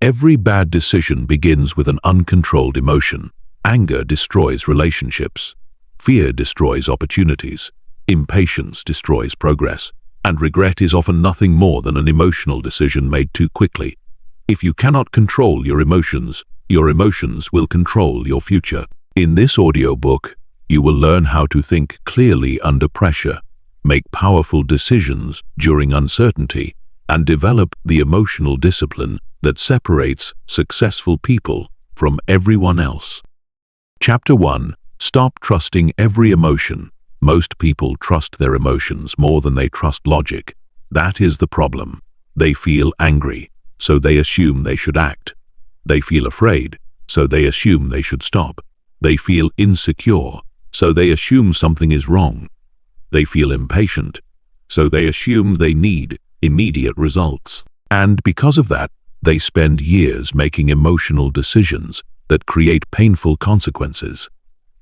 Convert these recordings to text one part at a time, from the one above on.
Every bad decision begins with an uncontrolled emotion. Anger destroys relationships. Fear destroys opportunities. Impatience destroys progress. And regret is often nothing more than an emotional decision made too quickly. If you cannot control your emotions will control your future. In this audiobook, you will learn how to think clearly under pressure, make powerful decisions during uncertainty, and develop the emotional discipline that separates successful people from everyone else. Chapter 1. Stop trusting every emotion. Most people trust their emotions more than they trust logic. That is the problem. They feel angry, so they assume they should act. They feel afraid, so they assume they should stop. They feel insecure, so they assume something is wrong. They feel impatient, so they assume they need immediate results. And because of that, they spend years making emotional decisions that create painful consequences.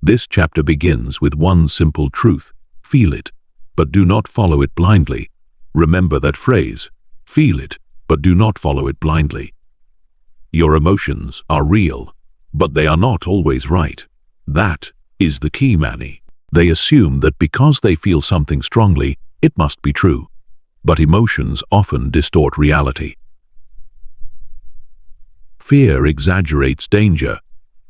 This chapter begins with one simple truth: feel it, but do not follow it blindly. Remember that phrase: feel it, but do not follow it blindly. Your emotions are real, but they are not always right. That is the key, Manny. They assume that because they feel something strongly, it must be true. But emotions often distort reality. Fear exaggerates danger.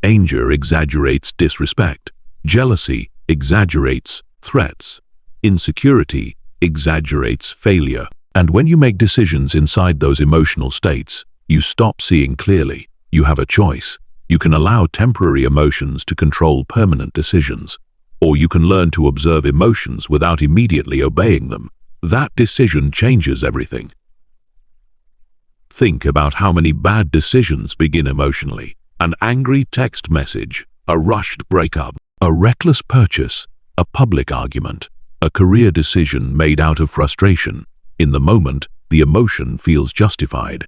Anger exaggerates disrespect. Jealousy exaggerates threats. Insecurity exaggerates failure. And when you make decisions inside those emotional states, you stop seeing clearly. You have a choice. You can allow temporary emotions to control permanent decisions, or you can learn to observe emotions without immediately obeying them. That decision changes everything. Think about how many bad decisions begin emotionally. An angry text message, a rushed breakup, a reckless purchase, a public argument, a career decision made out of frustration. In the moment, the emotion feels justified.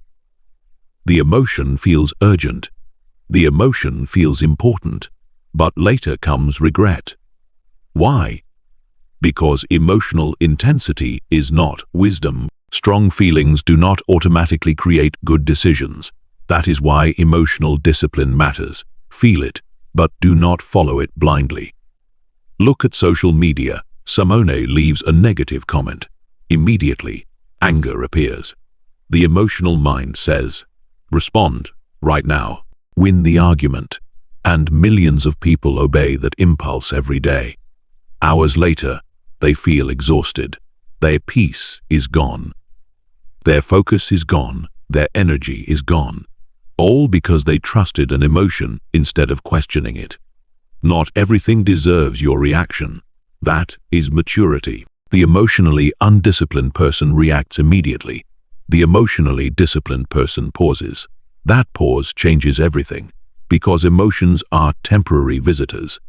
The emotion feels urgent. The emotion feels important. But later comes regret. Why? Because emotional intensity is not wisdom. Strong feelings do not automatically create good decisions. That is why emotional discipline matters. Feel it, but do not follow it blindly. Look at social media. Simone leaves a negative comment. Immediately, anger appears. The emotional mind says, respond, right now, win the argument. And millions of people obey that impulse every day. Hours later, they feel exhausted. Their peace is gone. Their focus is gone. Their energy is gone. All because they trusted an emotion instead of questioning it. Not everything deserves your reaction. That is maturity. The emotionally undisciplined person reacts immediately. The emotionally disciplined person pauses. That pause changes everything, because emotions are temporary visitors.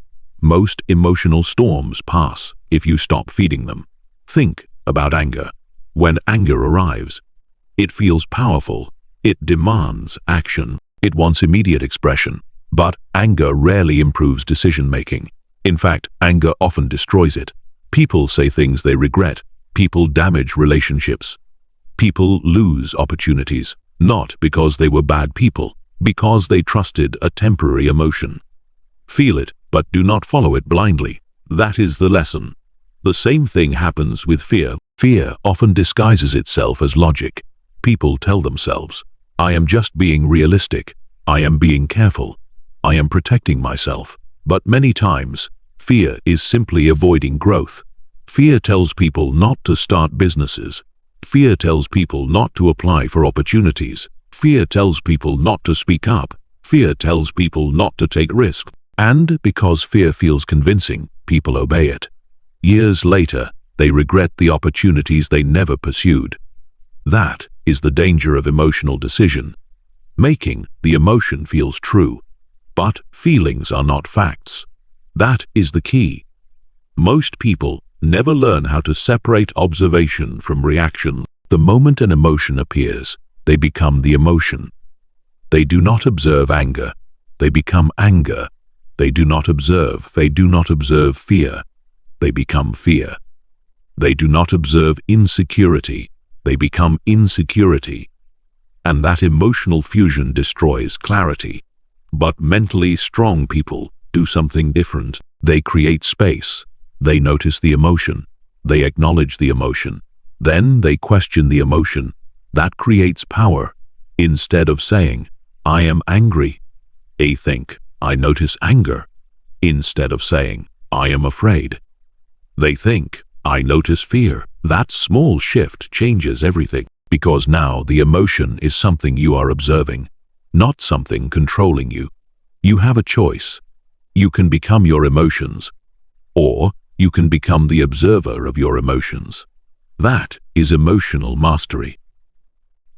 Most emotional storms pass if you stop feeding them. Think about anger. When anger arrives, it feels powerful. It demands action. It wants immediate expression. But anger rarely improves decision-making. In fact, anger often destroys it. People say things they regret. People damage relationships. People lose opportunities, not because they were bad people, because they trusted a temporary emotion. Feel it, but do not follow it blindly. That is the lesson. The same thing happens with fear. Fear often disguises itself as logic. People tell themselves, I am just being realistic. I am being careful. I am protecting myself. But many times, fear is simply avoiding growth. Fear tells people not to start businesses. Fear tells people not to apply for opportunities. Fear tells people not to speak up. Fear tells people not to take risks. And because fear feels convincing, people obey it. Years later, they regret the opportunities they never pursued. That is the danger of emotional decision. Making the emotion feels true. But feelings are not facts. That is the key. Most people never learn how to separate observation from reaction. The moment an emotion appears, they become the emotion. They do not observe anger. They become anger. They do not observe fear. They become fear. They do not observe insecurity. They become insecurity. and that emotional fusion destroys clarity. But mentally strong people do something different. They create space. They notice the emotion. They acknowledge the emotion. Then they question the emotion. That creates power. Instead of saying, "I am angry," they think, "I notice anger." Instead of saying, "I am afraid," they think, "I notice fear." That small shift changes everything, because now the emotion is something you are observing, not something controlling you. You have a choice. You can become your emotions, or you can become the observer of your emotions. That is emotional mastery.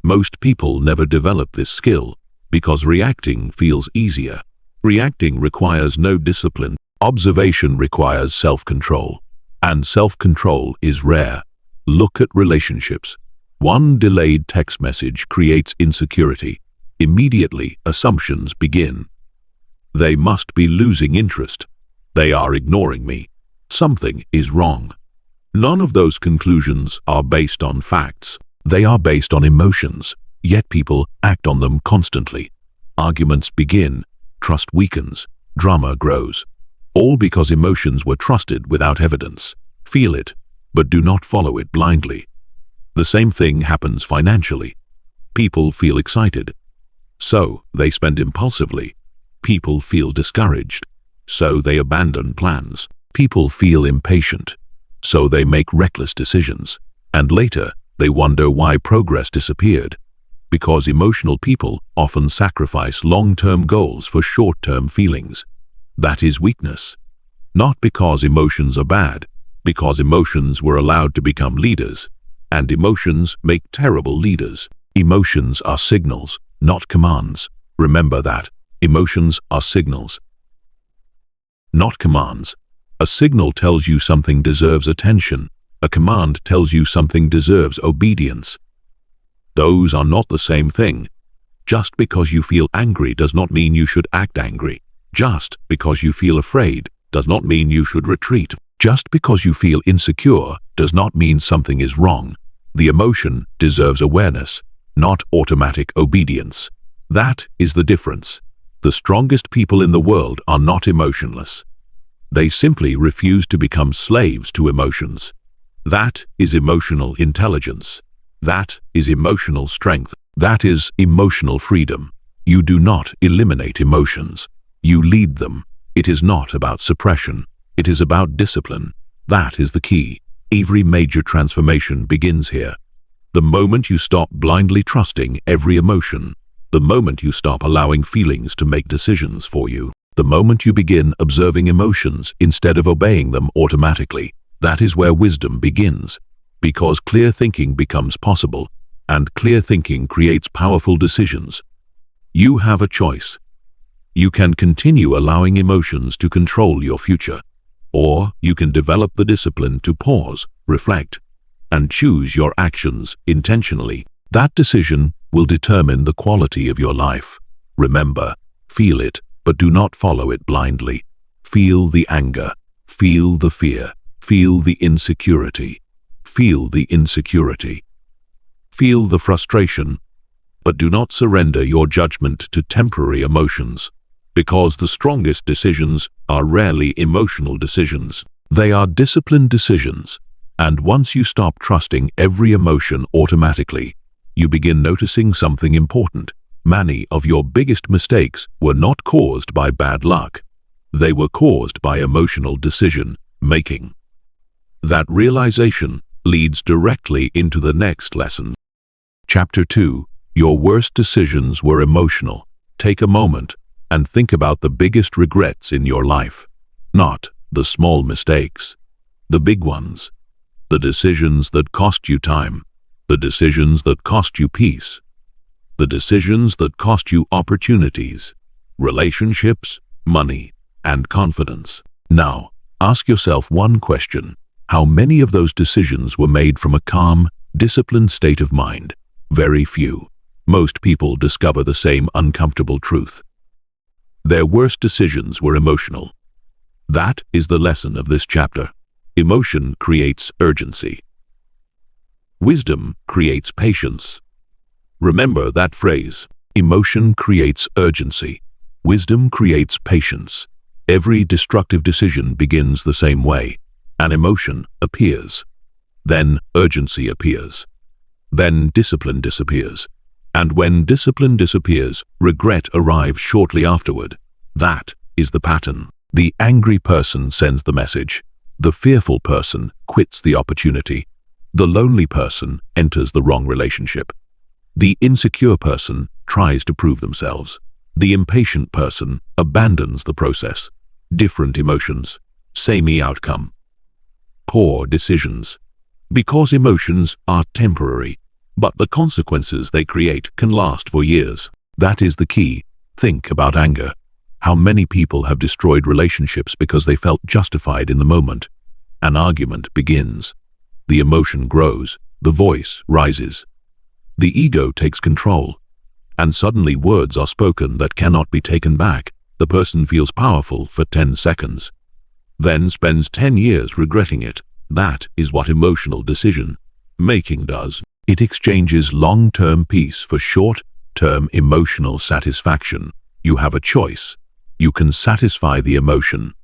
Most people never develop this skill because reacting feels easier. Reacting requires no discipline. Observation requires self-control, and self-control is rare. Look at relationships. One delayed text message creates insecurity. Immediately, assumptions begin. They must be losing interest. They are ignoring me. Something is wrong. None of those conclusions are based on facts. They are based on emotions, yet people act on them constantly. Arguments begin, trust weakens, drama grows. All because emotions were trusted without evidence. Feel it, but do not follow it blindly. The same thing happens financially. People feel excited, so they spend impulsively. People feel discouraged, so they abandon plans. People feel impatient, so they make reckless decisions. And later, they wonder why progress disappeared. Because emotional people often sacrifice long-term goals for short-term feelings. That is weakness. Not because emotions are bad, because emotions were allowed to become leaders. And emotions make terrible leaders. Emotions are signals, not commands. Remember that. Emotions are signals, not commands. A signal tells you something deserves attention. A command tells you something deserves obedience. Those are not the same thing. Just because you feel angry does not mean you should act angry. Just because you feel afraid does not mean you should retreat. Just because you feel insecure does not mean something is wrong. The emotion deserves awareness, not automatic obedience. That is the difference. The strongest people in the world are not emotionless. They simply refuse to become slaves to emotions. That is emotional intelligence. That is emotional strength. That is emotional freedom. You do not eliminate emotions. You lead them. It is not about suppression. It is about discipline. That is the key. Every major transformation begins here. The moment you stop blindly trusting every emotion, the moment you stop allowing feelings to make decisions for you, the moment you begin observing emotions instead of obeying them automatically, that is where wisdom begins. Because clear thinking becomes possible, and clear thinking creates powerful decisions. You have a choice. You can continue allowing emotions to control your future, or you can develop the discipline to pause, reflect, and choose your actions intentionally. That decision will determine the quality of your life. Remember, feel it, but do not follow it blindly. Feel the anger, feel the fear, feel the insecurity, feel the insecurity. Feel the frustration, but do not surrender your judgment to temporary emotions, because the strongest decisions are rarely emotional decisions. They are disciplined decisions, and once you stop trusting every emotion automatically, you begin noticing something important. Many of your biggest mistakes were not caused by bad luck. They were caused by emotional decision making. That realization leads directly into the next lesson. Chapter 2. Your worst decisions were emotional. Take a moment and think about the biggest regrets in your life. Not the small mistakes, the big ones. The decisions that cost you time. The decisions that cost you peace. The decisions that cost you opportunities, relationships, money, and confidence. Now, ask yourself one question. How many of those decisions were made from a calm, disciplined state of mind? Very few. Most people discover the same uncomfortable truth. Their worst decisions were emotional. That is the lesson of this chapter. Emotion creates urgency. Wisdom creates patience. Remember that phrase. Emotion creates urgency. Wisdom creates patience. Every destructive decision begins the same way. An emotion appears. Then urgency appears. Then discipline disappears. And when discipline disappears, regret arrives shortly afterward. That is the pattern. The angry person sends the message. The fearful person quits the opportunity. The lonely person enters the wrong relationship. The insecure person tries to prove themselves. The impatient person abandons the process. Different emotions, same outcome. Poor decisions. Because emotions are temporary, but the consequences they create can last for years. That is the key. Think about anger. How many people have destroyed relationships because they felt justified in the moment? An argument begins. The emotion grows. The voice rises. The ego takes control. And suddenly words are spoken that cannot be taken back. The person feels powerful for 10 seconds. Then spends 10 years regretting it. That is what emotional decision making does. It exchanges long-term peace for short-term emotional satisfaction. You have a choice. You can satisfy the emotion,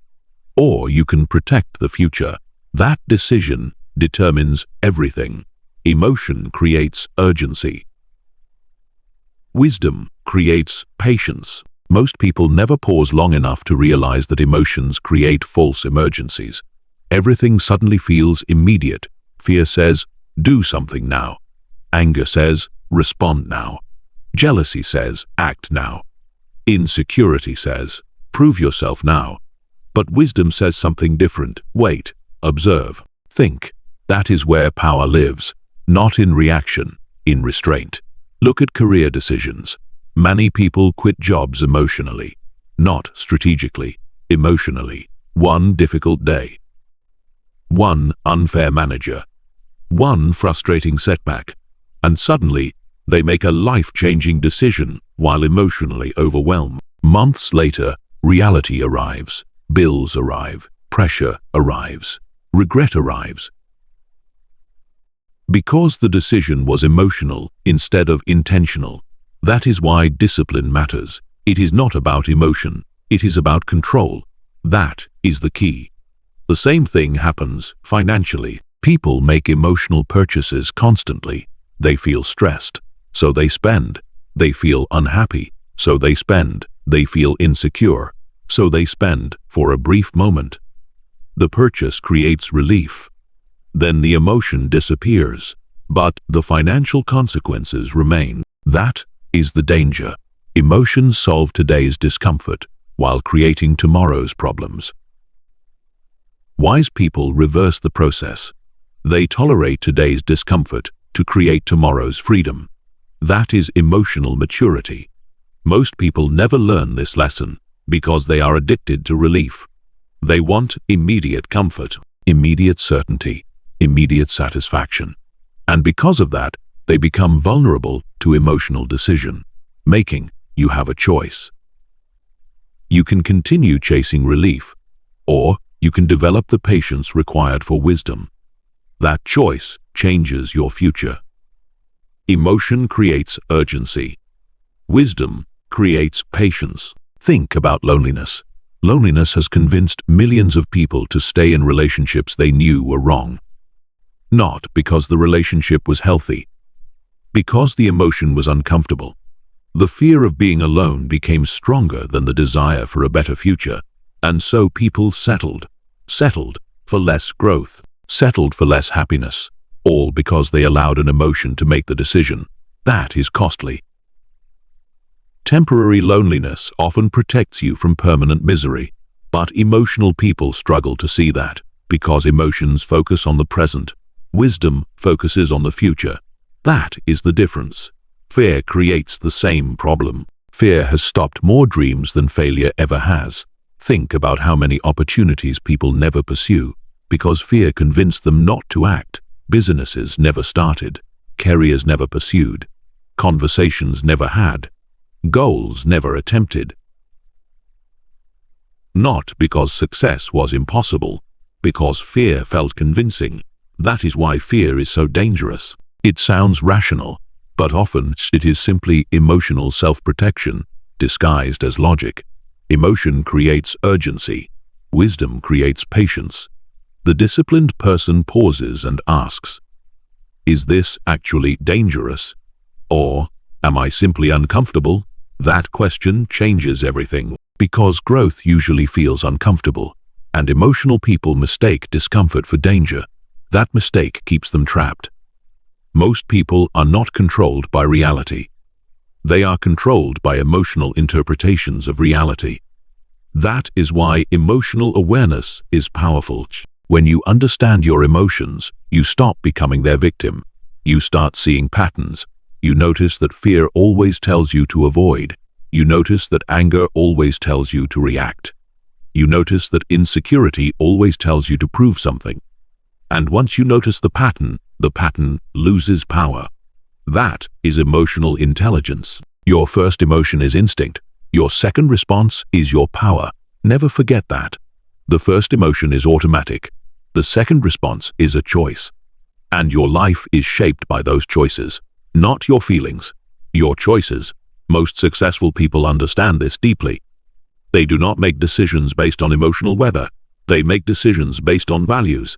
or you can protect the future. That decision determines everything. Emotion creates urgency. Wisdom creates patience. Most people never pause long enough to realize that emotions create false emergencies. Everything suddenly feels immediate. Fear says, do something now. Anger says, respond now. Jealousy says, act now. Insecurity says, prove yourself now. But wisdom says something different. Wait, observe, think. That is where power lives. Not in reaction, in restraint. Look at career decisions. Many people quit jobs emotionally, not strategically, emotionally. One difficult day. One unfair manager. One frustrating setback. And suddenly, they make a life-changing decision while emotionally overwhelmed. Months later, reality arrives. Bills arrive. Pressure arrives. Regret arrives. Because the decision was emotional instead of intentional. That is why discipline matters. It is not about emotion. It is about control. That is the key. The same thing happens financially. People make emotional purchases constantly. They feel stressed, so they spend. They feel unhappy, so they spend. They feel insecure, so they spend for a brief moment. The purchase creates relief. Then the emotion disappears, but the financial consequences remain. That is the danger. Emotions solve today's discomfort while creating tomorrow's problems. Wise people reverse the process. They tolerate today's discomfort to create tomorrow's freedom. That is emotional maturity. Most people never learn this lesson because they are addicted to relief. They want immediate comfort, immediate certainty, immediate satisfaction. And because of that, they become vulnerable to emotional decision making. You have a choice. You can continue chasing relief, or you can develop the patience required for wisdom. That choice changes your future. Emotion creates urgency. Wisdom creates patience. Think about loneliness. Loneliness has convinced millions of people to stay in relationships they knew were wrong. Not because the relationship was healthy, because the emotion was uncomfortable. The fear of being alone became stronger than the desire for a better future, and so people settled for less growth, settled for less happiness, all because they allowed an emotion to make the decision. That is costly. Temporary loneliness often protects you from permanent misery, but emotional people struggle to see that because emotions focus on the present. Wisdom focuses on the future. That is the difference. Fear creates the same problem. Fear has stopped more dreams than failure ever has. Think about how many opportunities people never pursue because fear convinced them not to act. Businesses never started. Careers never pursued. Conversations never had. Goals never attempted. Not because success was impossible, because fear felt convincing. That is why fear is so dangerous. It sounds rational. But often it is simply emotional self-protection disguised as logic. Emotion creates urgency. Wisdom creates patience. The disciplined person pauses and asks, "Is this actually dangerous? Or am I simply uncomfortable?" That question changes everything, because growth usually feels uncomfortable, and emotional people mistake discomfort for danger. That mistake keeps them trapped. Most people are not controlled by reality. They are controlled by emotional interpretations of reality. That is why emotional awareness is powerful. When you understand your emotions, you stop becoming their victim. You start seeing patterns. You notice that fear always tells you to avoid. You notice that anger always tells you to react. You notice that insecurity always tells you to prove something. And once you notice the pattern loses power. That is emotional intelligence. Your first emotion is instinct. Your second response is your power. Never forget that. The first emotion is automatic. The second response is a choice. And your life is shaped by those choices, not your feelings, your choices. Most successful people understand this deeply. They do not make decisions based on emotional weather. They make decisions based on values,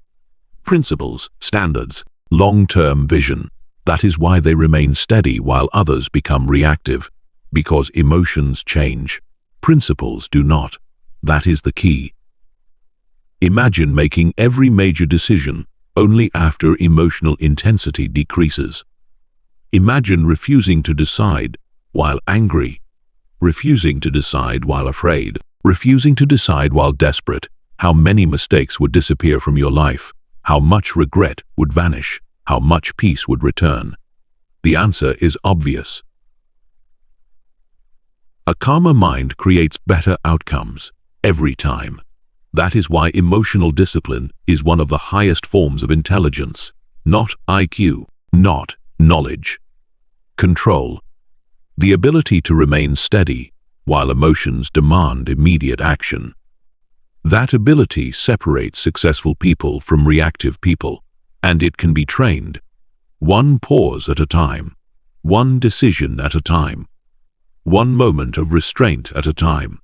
principles, standards, long-term vision. That is why they remain steady while others become reactive. Because emotions change. Principles do not. That is the key. Imagine making every major decision only after emotional intensity decreases. Imagine refusing to decide while angry, refusing to decide while afraid, refusing to decide while desperate. How many mistakes would disappear from your life? How much regret would vanish? How much peace would return? The answer is obvious. A calmer mind creates better outcomes every time. That is why emotional discipline is one of the highest forms of intelligence, not IQ, not knowledge. Control. The ability to remain steady while emotions demand immediate action. That ability separates successful people from reactive people, and it can be trained. One pause at a time, one decision at a time, one moment of restraint at a time.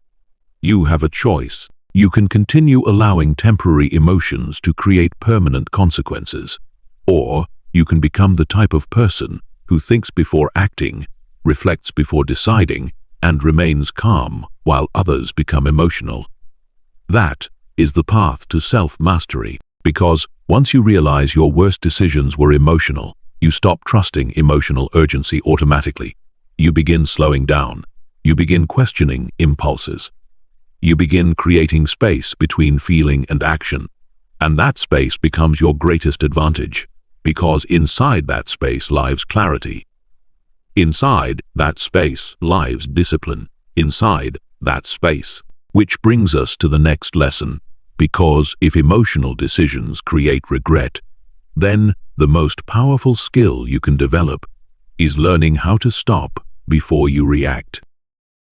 You have a choice. You can continue allowing temporary emotions to create permanent consequences, or you can become the type of person who thinks before acting, reflects before deciding, and remains calm while others become emotional. That is the path to self-mastery, because once you realize your worst decisions were emotional, you stop trusting emotional urgency automatically. You begin slowing down. You begin questioning impulses. You begin creating space between feeling and action. And that space becomes your greatest advantage, because inside that space lies clarity. Inside that space lies discipline. Inside that space. Which brings us to the next lesson, because if emotional decisions create regret, then the most powerful skill you can develop is learning how to stop before you react.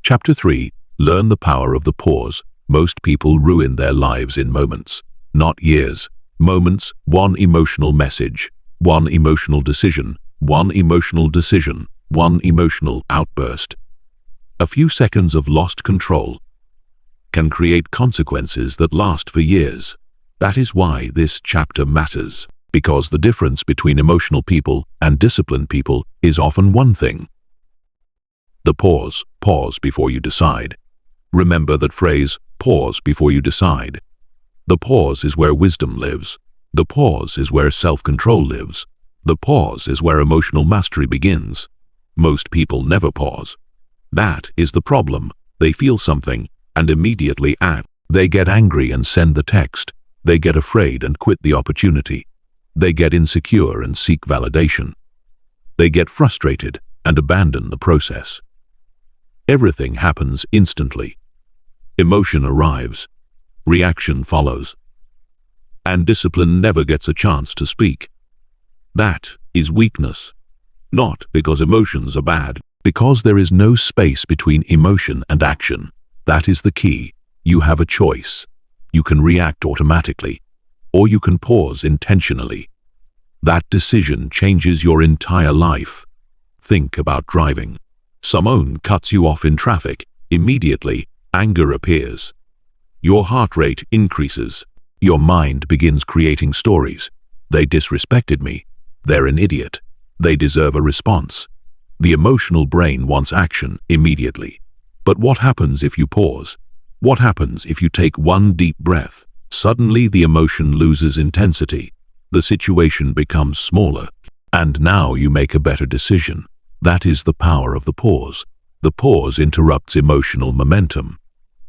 Chapter 3. Learn the power of the pause. Most people ruin their lives in moments, not years. Moments, one emotional message, one emotional decision, one emotional decision, one emotional outburst. A few seconds of lost control can create consequences that last for years. That is why this chapter matters, because the difference between emotional people and disciplined people is often one thing. The pause. Pause before you decide. Remember that phrase, pause before you decide. The pause is where wisdom lives. The pause is where self-control lives. The pause is where emotional mastery begins. Most people never pause. That is the problem. They feel something and immediately act. They get angry and send the text. They get afraid and quit the opportunity. They get insecure and seek validation. They get frustrated and abandon the process. Everything happens instantly. Emotion arrives. Reaction follows. And discipline never gets a chance to speak. That is weakness. Not because emotions are bad, because there is no space between emotion and action. That is the key. You have a choice. You can react automatically, or you can pause intentionally. That decision changes your entire life. think about driving. Someone cuts you off in traffic. Immediately, anger appears. Your heart rate increases. Your mind begins creating stories. They disrespected me. They're an idiot. They deserve a response. The emotional brain wants action immediately. But what happens if you pause? What happens if you take one deep breath? Suddenly the emotion loses intensity. The situation becomes smaller. And now you make a better decision. That is the power of the pause. The pause interrupts emotional momentum.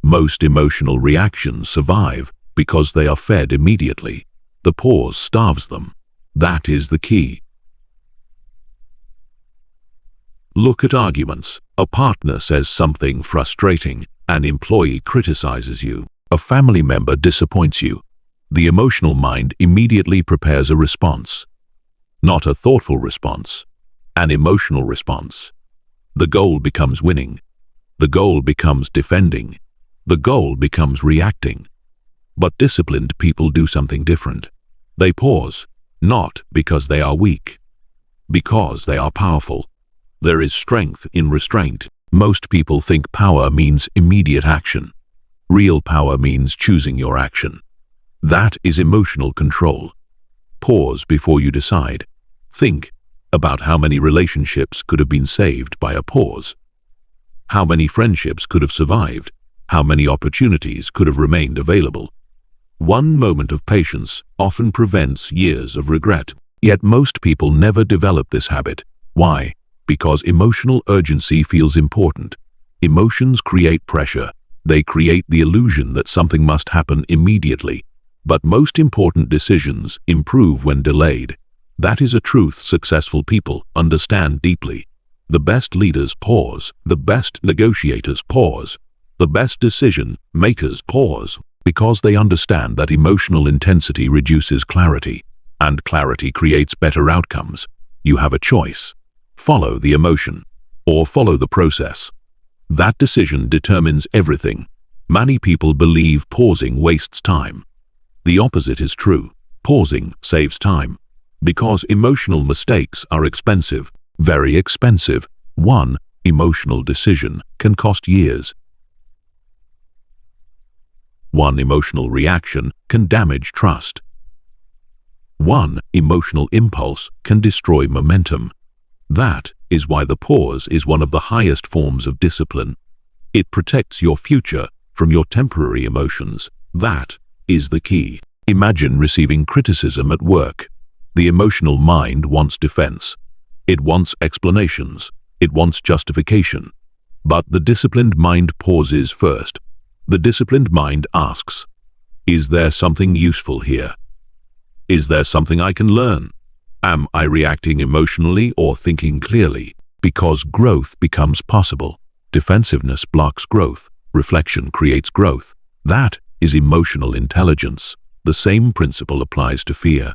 Most emotional reactions survive because they are fed immediately. The pause starves them. That is the key. Look at arguments. A partner says something frustrating. An employee criticizes you. A family member disappoints you. The emotional mind immediately prepares a response. Not a thoughtful response. An emotional response. The goal becomes winning. The goal becomes defending. The goal becomes reacting. But disciplined people do something different. They pause, not because they are weak, because they are powerful. There is strength in restraint. Most people think power means immediate action. Real power means choosing your action. That is emotional control. Pause before you decide. Think about how many relationships could have been saved by a pause. How many friendships could have survived? How many opportunities could have remained available? One moment of patience often prevents years of regret. Yet most people never develop this habit. Why? Because emotional urgency feels important. Emotions create pressure. They create the illusion that something must happen immediately. But most important decisions improve when delayed. That is a truth successful people understand deeply. The best leaders pause. The best negotiators pause. The best decision makers pause. Because they understand that emotional intensity reduces clarity. And clarity creates better outcomes. You have a choice. Follow the emotion, or follow the process. That decision determines everything. Many people believe pausing wastes time. The opposite is true. Pausing saves time. Because emotional mistakes are expensive, very expensive. One emotional decision can cost years. One emotional reaction can damage trust. One emotional impulse can destroy momentum. That is why the pause is one of the highest forms of discipline. It protects your future from your temporary emotions. That is the key. Imagine receiving criticism at work. The emotional mind wants defense. It wants explanations. It wants justification. But the disciplined mind pauses first. The disciplined mind asks, is there something useful here? Is there something I can learn? Am I reacting emotionally or thinking clearly? Because growth becomes possible. Defensiveness blocks growth. Reflection creates growth. That is emotional intelligence. The same principle applies to fear.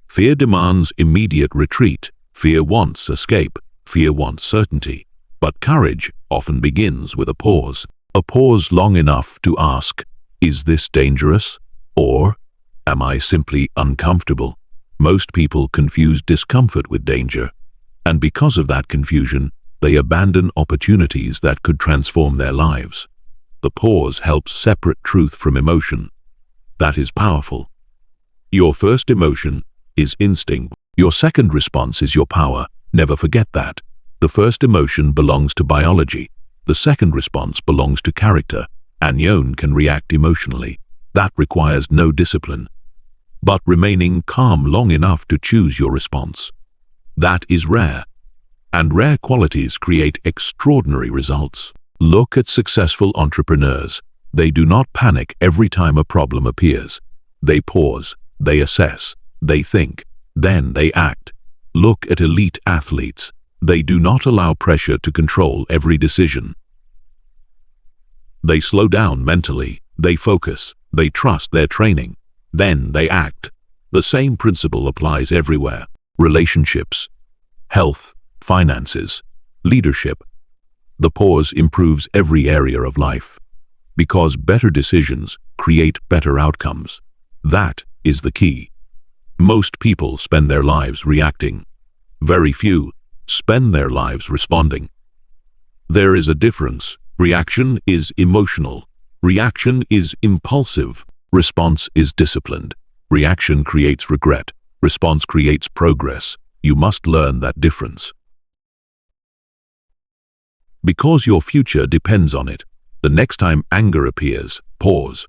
Fear demands immediate retreat. Fear wants escape. Fear wants certainty. But courage often begins with a pause long enough to ask, is this dangerous? Or am I simply uncomfortable? Most people confuse discomfort with danger, and because of that confusion, they abandon opportunities that could transform their lives. The pause helps separate truth from emotion. That is powerful. Your first emotion is instinct. Your second response is your power. Never forget that. The first emotion belongs to biology. The second response belongs to character. Anyone can react emotionally. That requires no discipline, but remaining calm long enough to choose your response. That is rare, and rare qualities create extraordinary results. Look at successful entrepreneurs. They do not panic every time a problem appears. They pause, they assess, they think, then they act. Look at elite athletes. They do not allow pressure to control every decision. They slow down mentally, they focus, they trust their training, then they act. The same principle applies everywhere. Relationships, health, finances, leadership. The pause improves every area of life, because better decisions create better outcomes. That is the key. Most people spend their lives reacting. Very few spend their lives responding. There is a difference. Reaction is emotional. Reaction is impulsive. Response is disciplined. Reaction creates regret. Response creates progress. You must learn that difference. Because your future depends on it. The next time anger appears, pause.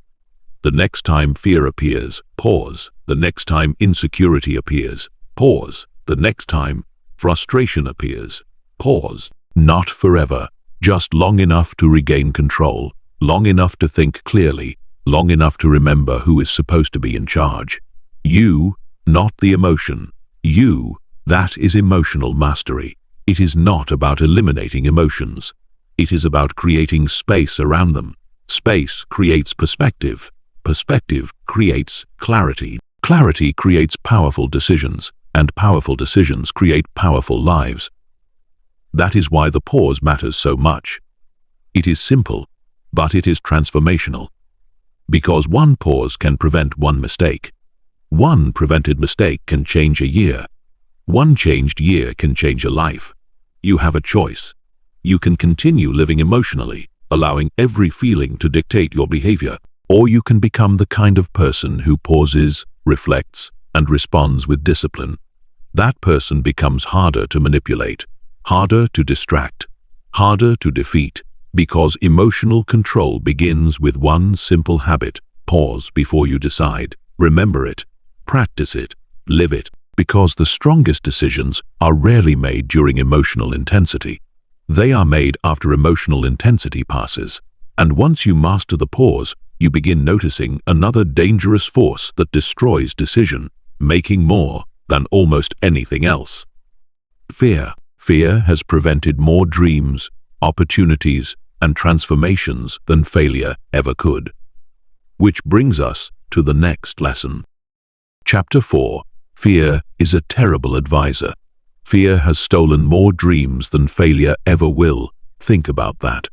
The next time fear appears, pause. The next time insecurity appears, pause. The next time frustration appears, pause. Not forever, just long enough to regain control, long enough to think clearly, long enough to remember who is supposed to be in charge. You, not the emotion. You, that is emotional mastery. It is not about eliminating emotions. It is about creating space around them. Space creates perspective. Perspective creates clarity. Clarity creates powerful decisions, and powerful decisions create powerful lives. That is why the pause matters so much. It is simple, but it is transformational. Because one pause can prevent one mistake. One prevented mistake can change a year. One changed year can change a life. You have a choice. You can continue living emotionally, allowing every feeling to dictate your behavior, or you can become the kind of person who pauses, reflects, and responds with discipline. That person becomes harder to manipulate, harder to distract, harder to defeat, because emotional control begins with one simple habit. Pause before you decide. Remember it. Practice it. Live it. Because the strongest decisions are rarely made during emotional intensity. They are made after emotional intensity passes. And once you master the pause, you begin noticing another dangerous force that destroys decision, making more than almost anything else. Fear. Fear has prevented more dreams, opportunities, and transformations than failure ever could. Which brings us to the next lesson. Chapter 4. Fear is a terrible advisor. Fear has stolen more dreams than failure ever will. Think about that.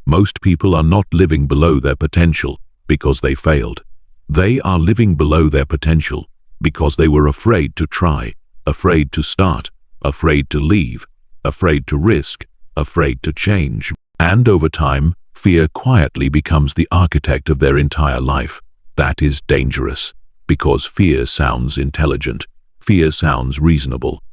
Most people are not living below their potential because they failed. They are living below their potential because they were afraid to try, afraid to start, afraid to leave, afraid to risk, afraid to change. And over time, fear quietly becomes the architect of their entire life. That is dangerous, because fear sounds intelligent. Fear sounds reasonable.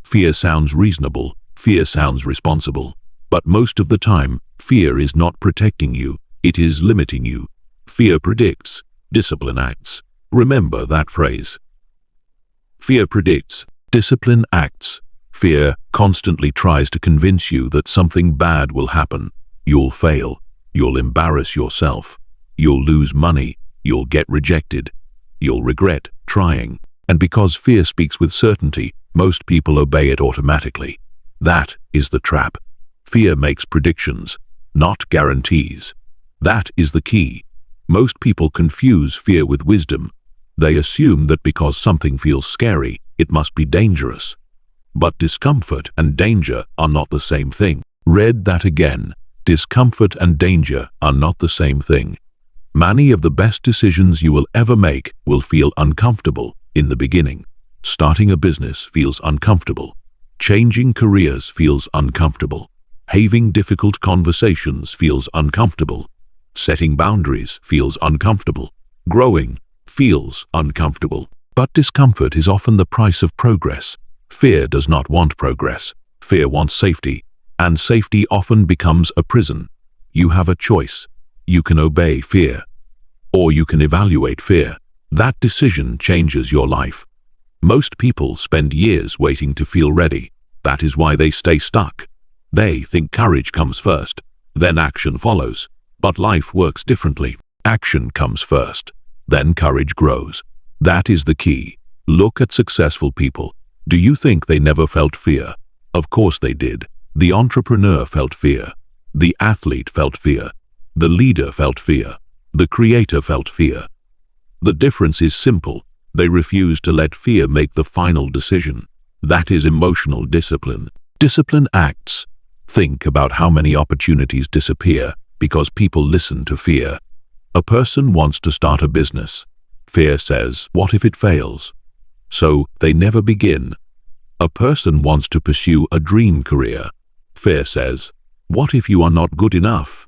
Fear sounds reasonable. Fear sounds responsible. But most of the time, fear is not protecting you. It is limiting you. Fear predicts. Discipline acts. Remember that phrase. Fear predicts. Discipline acts. Fear constantly tries to convince you that something bad will happen. You'll fail. You'll embarrass yourself. You'll lose money. You'll get rejected. You'll regret trying. And because fear speaks with certainty, most people obey it automatically. That is the trap. Fear makes predictions, not guarantees. That is the key. Most people confuse fear with wisdom. They assume that because something feels scary, it must be dangerous. But discomfort and danger are not the same thing. Read that again. Discomfort and danger are not the same thing. Many of the best decisions you will ever make will feel uncomfortable in the beginning. Starting a business feels uncomfortable. Changing careers feels uncomfortable. Having difficult conversations feels uncomfortable. Setting boundaries feels uncomfortable. Growing feels uncomfortable. But discomfort is often the price of progress. Fear does not want progress. Fear wants safety. And safety often becomes a prison. You have a choice. You can obey fear, or you can evaluate fear. That decision changes your life. Most people spend years waiting to feel ready. That is why they stay stuck. They think courage comes first, then action follows. But life works differently. Action comes first, then courage grows. That is the key. Look at successful people. Do you think they never felt fear? Of course they did. The entrepreneur felt fear. The athlete felt fear. The leader felt fear. The creator felt fear. The difference is simple. They refuse to let fear make the final decision. That is emotional discipline. Discipline acts. Think about how many opportunities disappear because people listen to fear. A person wants to start a business. Fear says, what if it fails? So they never begin. A person wants to pursue a dream career. Fear says, "What if you are not good enough?"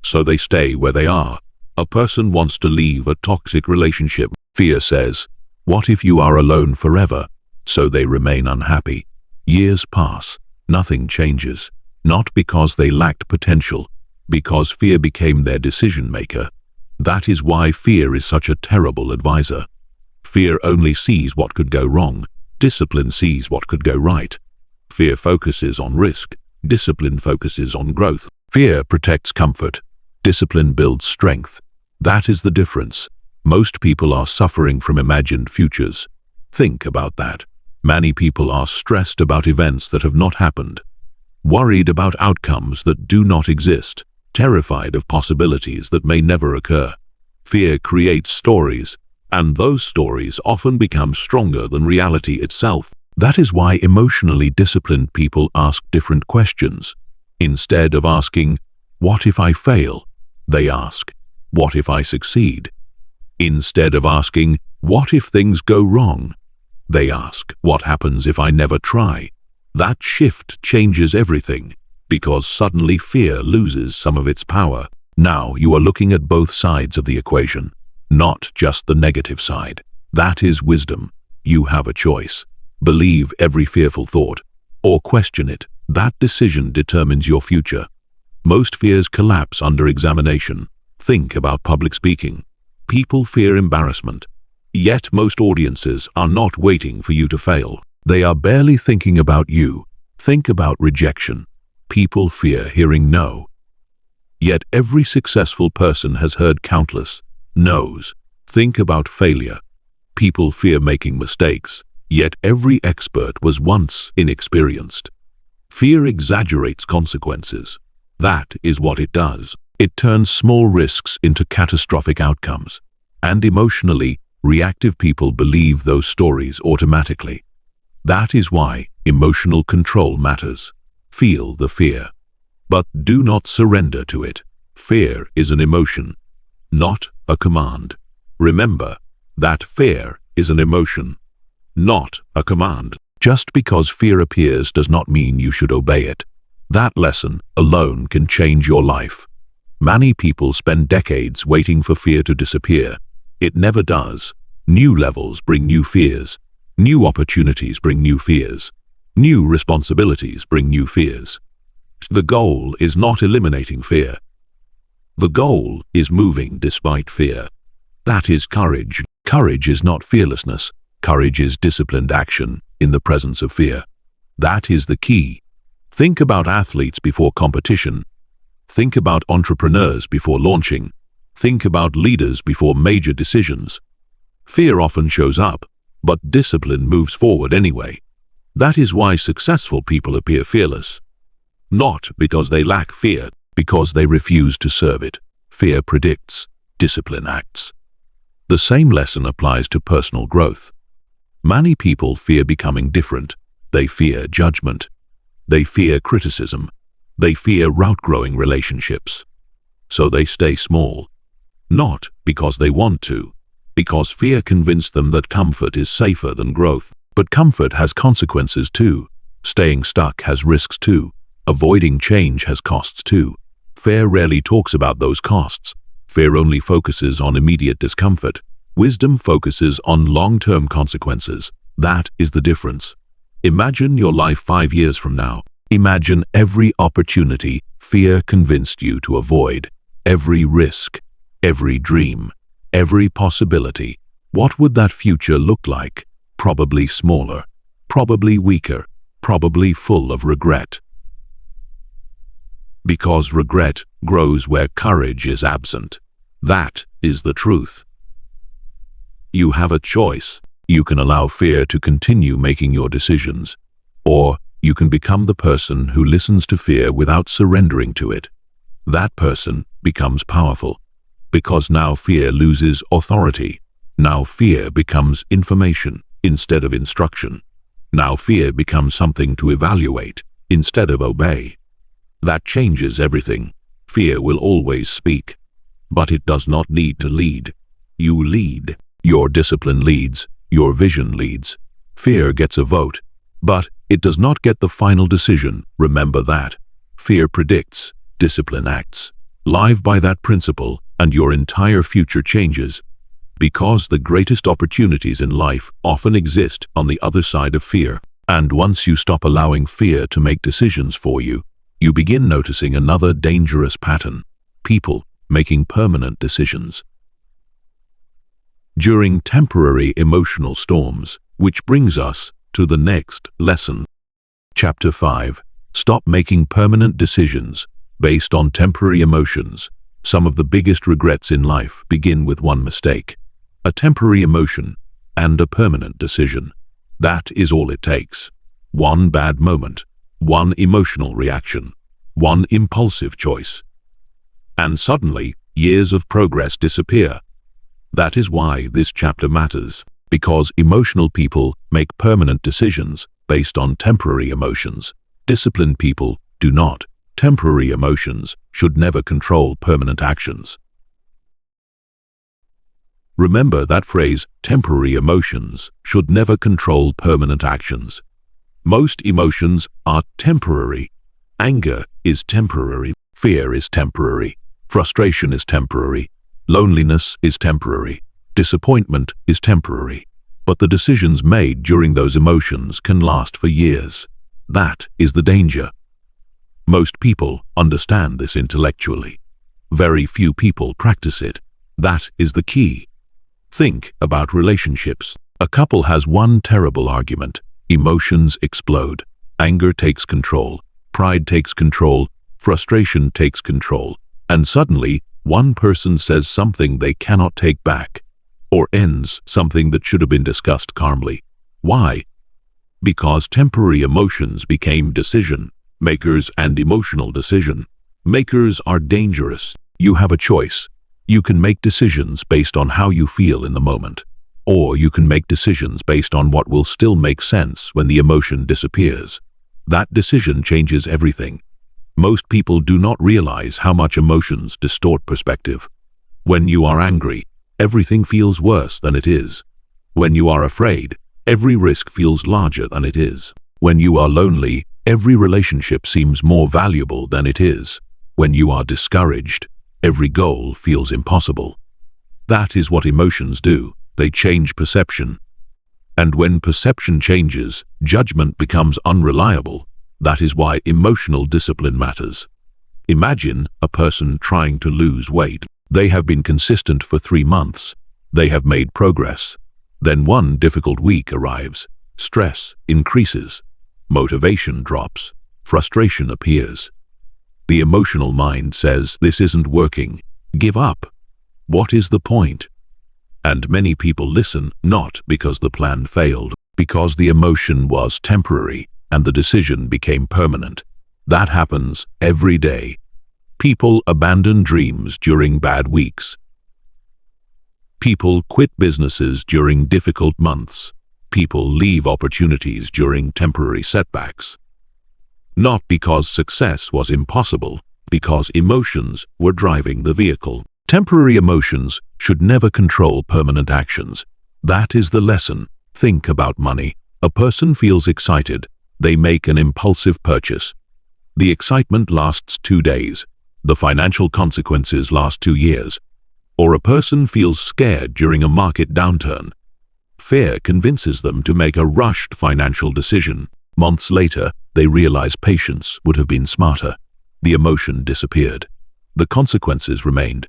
So they stay where they are. A person wants to leave a toxic relationship. Fear says, "What if you are alone forever?" So they remain unhappy. Years pass, nothing changes, not because they lacked potential, because fear became their decision maker. That is why fear is such a terrible advisor. Fear only sees what could go wrong. Discipline sees what could go right. Fear focuses on risk. Discipline focuses on growth. Fear protects comfort. Discipline builds strength. That is the difference. Most people are suffering from imagined futures. Think about that. Many people are stressed about events that have not happened, worried about outcomes that do not exist, terrified of possibilities that may never occur. Fear creates stories, and those stories often become stronger than reality itself. That is why emotionally disciplined people ask different questions. Instead of asking, "What if I fail?" they ask, "What if I succeed?" Instead of asking, "What if things go wrong?" they ask, "What happens if I never try?" That shift changes everything, because suddenly fear loses some of its power. Now you are looking at both sides of the equation, not just the negative side. That is wisdom. You have a choice. Believe every fearful thought, or question it. That decision determines your future. Most fears collapse under examination. Think about public speaking. People fear embarrassment. Yet most audiences are not waiting for you to fail. They are barely thinking about you. Think about rejection. People fear hearing no. Yet every successful person has heard countless no's. Think about failure. People fear making mistakes. Yet every expert was once inexperienced. Fear exaggerates consequences. That is what it does. It turns small risks into catastrophic outcomes. And emotionally, reactive people believe those stories automatically. That is why emotional control matters. Feel the fear, but do not surrender to it. Fear is an emotion, not a command. Remember that fear is an emotion, not a command. Just because fear appears does not mean you should obey it. That lesson alone can change your life. Many people spend decades waiting for fear to disappear. It never does. New levels bring new fears. New opportunities bring new fears. New responsibilities bring new fears. The goal is not eliminating fear. The goal is moving despite fear. That is courage. Courage is not fearlessness. Courage is disciplined action in the presence of fear. That is the key. Think about athletes before competition. Think about entrepreneurs before launching. Think about leaders before major decisions. Fear often shows up, but discipline moves forward anyway. That is why successful people appear fearless. Not because they lack fear, because they refuse to serve it. Fear predicts, discipline acts. The same lesson applies to personal growth. Many people fear becoming different. They fear judgment. They fear criticism. They fear outgrowing relationships. So they stay small. Not because they want to, because fear convinced them that comfort is safer than growth. But comfort has consequences too. Staying stuck has risks too. Avoiding change has costs too. Fear rarely talks about those costs. Fear only focuses on immediate discomfort. Wisdom focuses on long-term consequences. That is the difference. Imagine your life 5 years from now. Imagine every opportunity fear convinced you to avoid. Every risk. Every dream, every possibility. What would that future look like? Probably smaller, probably weaker, probably full of regret. Because regret grows where courage is absent. That is the truth. You have a choice. You can allow fear to continue making your decisions, or you can become the person who listens to fear without surrendering to it. That person becomes powerful. Because now fear loses authority. Now fear becomes information instead of instruction. Now fear becomes something to evaluate instead of obey. That changes everything. Fear will always speak, but it does not need to lead. You lead. Your discipline leads. Your vision leads. Fear gets a vote. But it does not get the final decision. Remember that. Fear predicts, discipline acts. Live by that principle, and your entire future changes. Because the greatest opportunities in life often exist on the other side of fear. And once you stop allowing fear to make decisions for you, you begin noticing another dangerous pattern. People making permanent decisions during temporary emotional storms, which brings us to the next lesson. Chapter 5. Stop making permanent decisions based on temporary emotions. Some of the biggest regrets in life begin with one mistake. A temporary emotion and a permanent decision. That is all it takes. One bad moment, one emotional reaction, one impulsive choice. And suddenly, years of progress disappear. That is why this chapter matters, because emotional people make permanent decisions based on temporary emotions. Disciplined people do not. Temporary emotions should never control permanent actions. Remember that phrase, temporary emotions should never control permanent actions. Most emotions are temporary. Anger is temporary. Fear is temporary. Frustration is temporary. Loneliness is temporary. Disappointment is temporary. But the decisions made during those emotions can last for years. That is the danger. Most people understand this intellectually. Very few people practice it. That is the key. Think about relationships. A couple has one terrible argument. Emotions explode. Anger takes control. Pride takes control. Frustration takes control. And suddenly, one person says something they cannot take back, or ends something that should have been discussed calmly. Why? Because temporary emotions became decision makers, and emotional decision makers are dangerous. You have a choice. You can make decisions based on how you feel in the moment, or you can make decisions based on what will still make sense when the emotion disappears. That decision changes everything. Most people do not realize how much emotions distort perspective. When you are angry, everything feels worse than it is. When you are afraid, every risk feels larger than it is. When you are lonely, every relationship seems more valuable than it is. When you are discouraged, every goal feels impossible. That is what emotions do. They change perception. And when perception changes, judgment becomes unreliable. That is why emotional discipline matters. Imagine a person trying to lose weight. They have been consistent for 3 months. They have made progress. Then one difficult week arrives. Stress increases. Motivation drops. Frustration appears. The emotional mind says, "This isn't working. Give up. What is the point?" And many people listen, not because the plan failed, because the emotion was temporary and the decision became permanent. That happens every day. People abandon dreams during bad weeks. People quit businesses during difficult months. People leave opportunities during temporary setbacks. Not because success was impossible, because emotions were driving the vehicle. Temporary emotions should never control permanent actions. That is the lesson. Think about money. A person feels excited. They make an impulsive purchase. The excitement lasts 2 days. The financial consequences last 2 years. Or a person feels scared during a market downturn. Fear convinces them to make a rushed financial decision. Months later, they realize patience would have been smarter. The emotion disappeared. The consequences remained.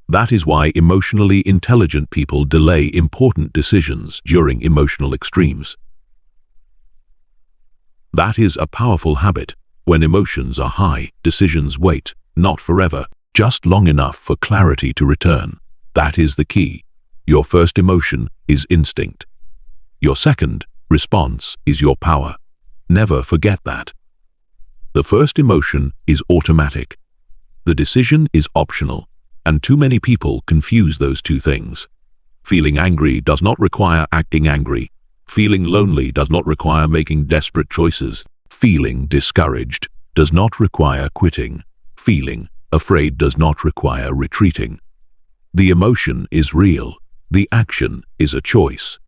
That is why emotionally intelligent people delay important decisions during emotional extremes. That is a powerful habit. When emotions are high, decisions wait, not forever, just long enough for clarity to return. That is the key. Your first emotion is instinct. Your second response is your power. Never forget that. The first emotion is automatic. The decision is optional, and too many people confuse those two things. Feeling angry does not require acting angry. Feeling lonely does not require making desperate choices. Feeling discouraged does not require quitting. Feeling afraid does not require retreating. The emotion is real. The action is a choice.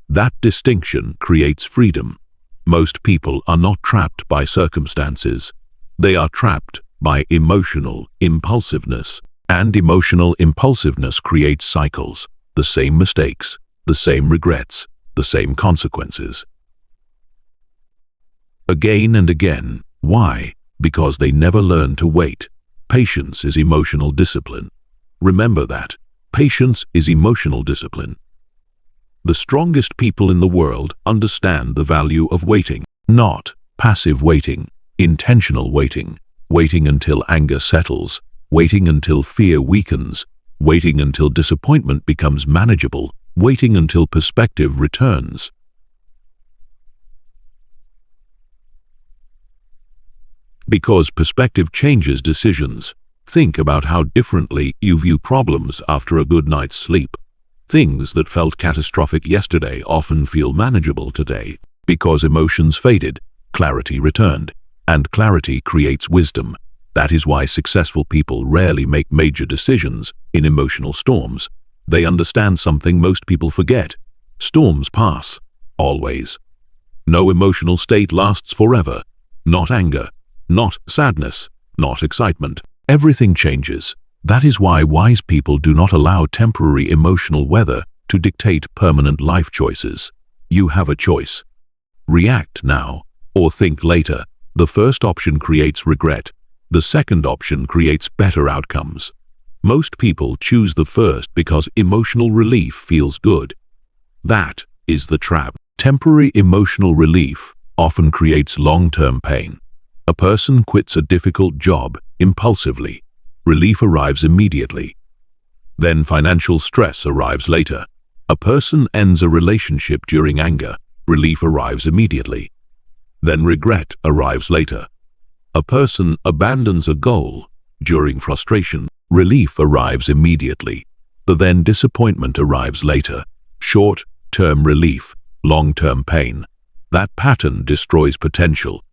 That distinction creates freedom. Most people are not trapped by circumstances. They are trapped by emotional impulsiveness. And emotional impulsiveness creates cycles, the same mistakes, the same regrets, the same consequences. Again and again. Why? Because they never learn to wait. Patience is emotional discipline. Remember that. Patience is emotional discipline. The strongest people in the world understand the value of waiting. Not passive waiting, intentional waiting, waiting until anger settles, waiting until fear weakens, waiting until disappointment becomes manageable, waiting until perspective returns. Because perspective changes decisions. Think about how differently you view problems after a good night's sleep. Things that felt catastrophic yesterday often feel manageable today. Because emotions faded, clarity returned, and clarity creates wisdom. That is why successful people rarely make major decisions in emotional storms. They understand something most people forget. Storms pass. Always. No emotional state lasts forever. Not anger. Not sadness. Not excitement. Everything changes. That is why wise people do not allow temporary emotional weather to dictate permanent life choices. You have a choice. React now, or think later. The first option creates regret. The second option creates better outcomes. Most people choose the first because emotional relief feels good. That is the trap. Temporary emotional relief often creates long-term pain. A person quits a difficult job impulsively. Relief arrives immediately. Then financial stress arrives later. A person ends a relationship during anger. Relief arrives immediately. Then regret arrives later. A person abandons a goal during frustration. Relief arrives immediately. Then disappointment arrives later. Short-term relief, long-term pain. That pattern destroys potential.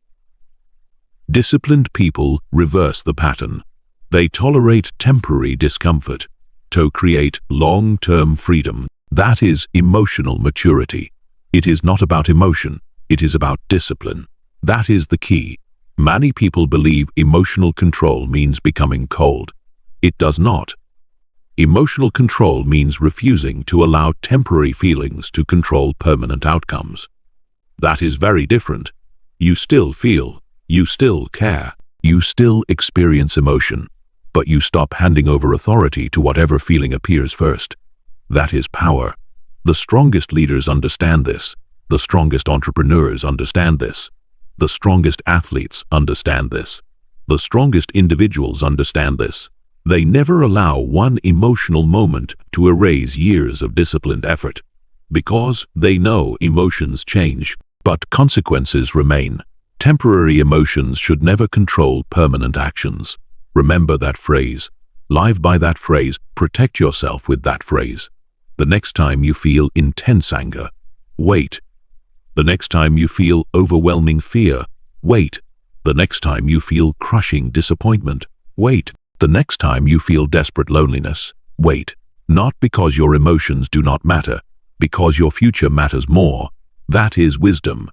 Disciplined people reverse the pattern. They tolerate temporary discomfort to create long-term freedom. That is emotional maturity. It is not about emotion, it is about discipline. That is the key. Many people believe emotional control means becoming cold. It does not. Emotional control means refusing to allow temporary feelings to control permanent outcomes. That is very different. You still feel, you still care, you still experience emotion, but you stop handing over authority to whatever feeling appears first. That is power. The strongest leaders understand this. The strongest entrepreneurs understand this. The strongest athletes understand this. The strongest individuals understand this. They never allow one emotional moment to erase years of disciplined effort. Because they know emotions change, but consequences remain. Temporary emotions should never control permanent actions. Remember that phrase. Live by that phrase. Protect yourself with that phrase. The next time you feel intense anger, wait. The next time you feel overwhelming fear, wait. The next time you feel crushing disappointment, wait. The next time you feel desperate loneliness, wait. Not because your emotions do not matter, because your future matters more. That is wisdom.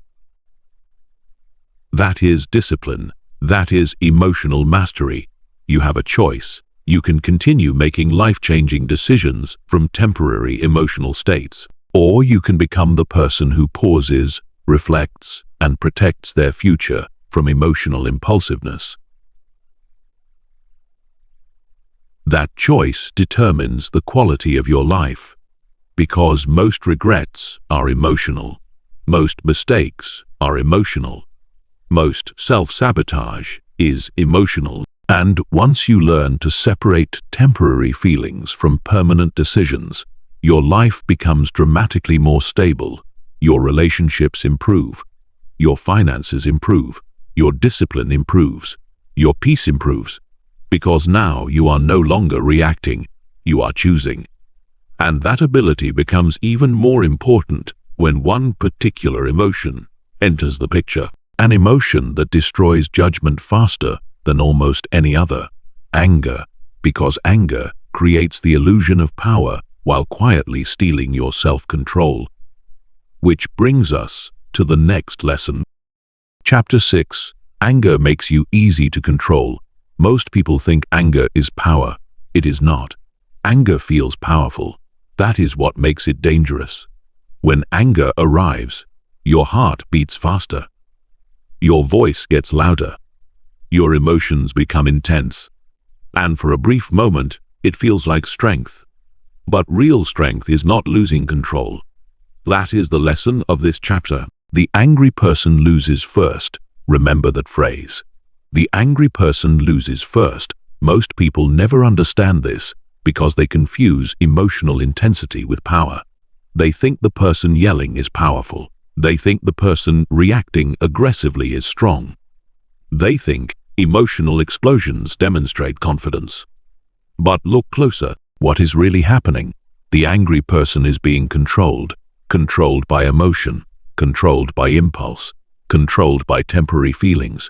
That is discipline. That is emotional mastery. You have a choice. You can continue making life-changing decisions from temporary emotional states, or you can become the person who pauses, reflects, and protects their future from emotional impulsiveness. That choice determines the quality of your life, because most regrets are emotional, most mistakes are emotional, most self-sabotage is emotional. And once you learn to separate temporary feelings from permanent decisions, your life becomes dramatically more stable. Your relationships improve. Your finances improve. Your discipline improves. Your peace improves. Because now you are no longer reacting, you are choosing. And that ability becomes even more important when one particular emotion enters the picture. An emotion that destroys judgment faster than almost any other. Anger, because anger creates the illusion of power while quietly stealing your self-control. Which brings us to the next lesson. Chapter 6. Anger makes you easy to control. Most people think anger is power. It is not. Anger feels powerful. That is what makes it dangerous. When anger arrives, your heart beats faster. Your voice gets louder. Your emotions become intense. And for a brief moment, it feels like strength. But real strength is not losing control. That is the lesson of this chapter. The angry person loses first. Remember that phrase. The angry person loses first. Most people never understand this because they confuse emotional intensity with power. They think the person yelling is powerful. They think the person reacting aggressively is strong. They think emotional explosions demonstrate confidence. But look closer. What is really happening? The angry person is being controlled by emotion, controlled by impulse, controlled by temporary feelings.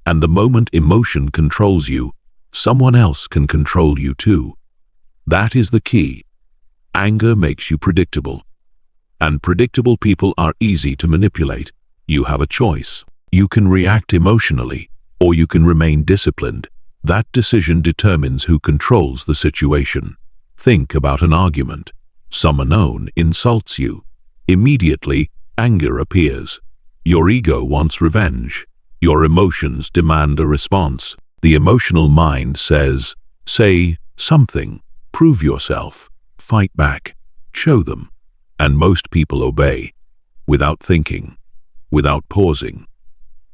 And the moment emotion controls you, someone else can control you too. That is the key. Anger makes you predictable. And predictable people are easy to manipulate. You have a choice. You can react emotionally, or you can remain disciplined. That decision determines who controls the situation. Think about an argument. Someone unknown insults you. Immediately, anger appears. Your ego wants revenge. Your emotions demand a response. The emotional mind says, say something, prove yourself, fight back, show them. And most people obey, without thinking, without pausing,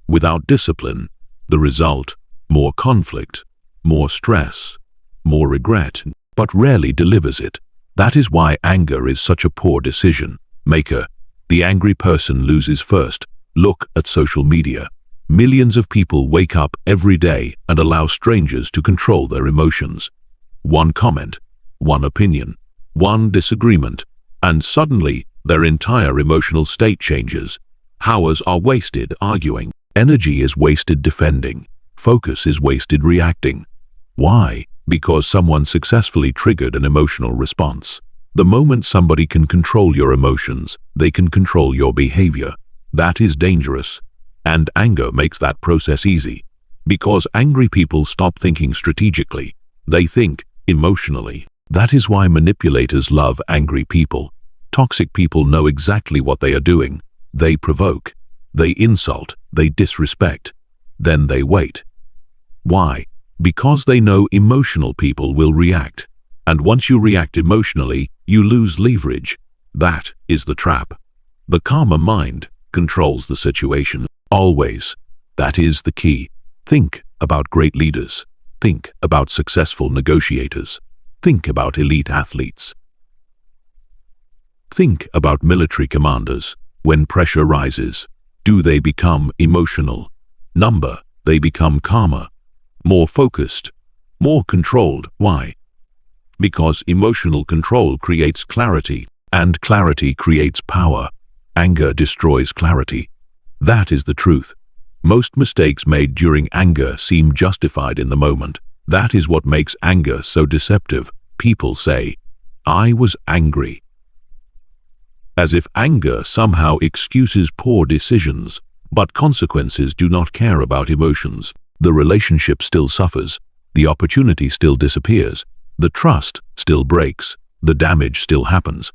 without discipline. The result, more conflict, more stress, more regret, but rarely delivers it. That is why anger is such a poor decision maker. The angry person loses first. Look at social media. Millions of people wake up every day and allow strangers to control their emotions. One comment, one opinion, one disagreement, and suddenly their entire emotional state changes. Hours are wasted arguing. Energy is wasted defending. Focus is wasted reacting. Why? Because someone successfully triggered an emotional response. The moment somebody can control your emotions, they can control your behavior. That is dangerous. And anger makes that process easy. Because angry people stop thinking strategically. They think emotionally. That is why manipulators love angry people. Toxic people know exactly what they are doing. They provoke. They insult. They disrespect. Then they wait. Why? Because they know emotional people will react. And once you react emotionally, you lose leverage. That is the trap. The calmer mind controls the situation. Always. That is the key. Think about great leaders. Think about successful negotiators. Think about elite athletes. Think about military commanders. When pressure rises, do they become emotional? Number, they become calmer, more focused, more controlled. Why? Because emotional control creates clarity, and clarity creates power. Anger destroys clarity. That is the truth. Most mistakes made during anger seem justified in the moment. That is what makes anger so deceptive. People say, "I was angry," as if anger somehow excuses poor decisions. But consequences do not care about emotions. The relationship still suffers. The opportunity still disappears. The trust still breaks. The damage still happens.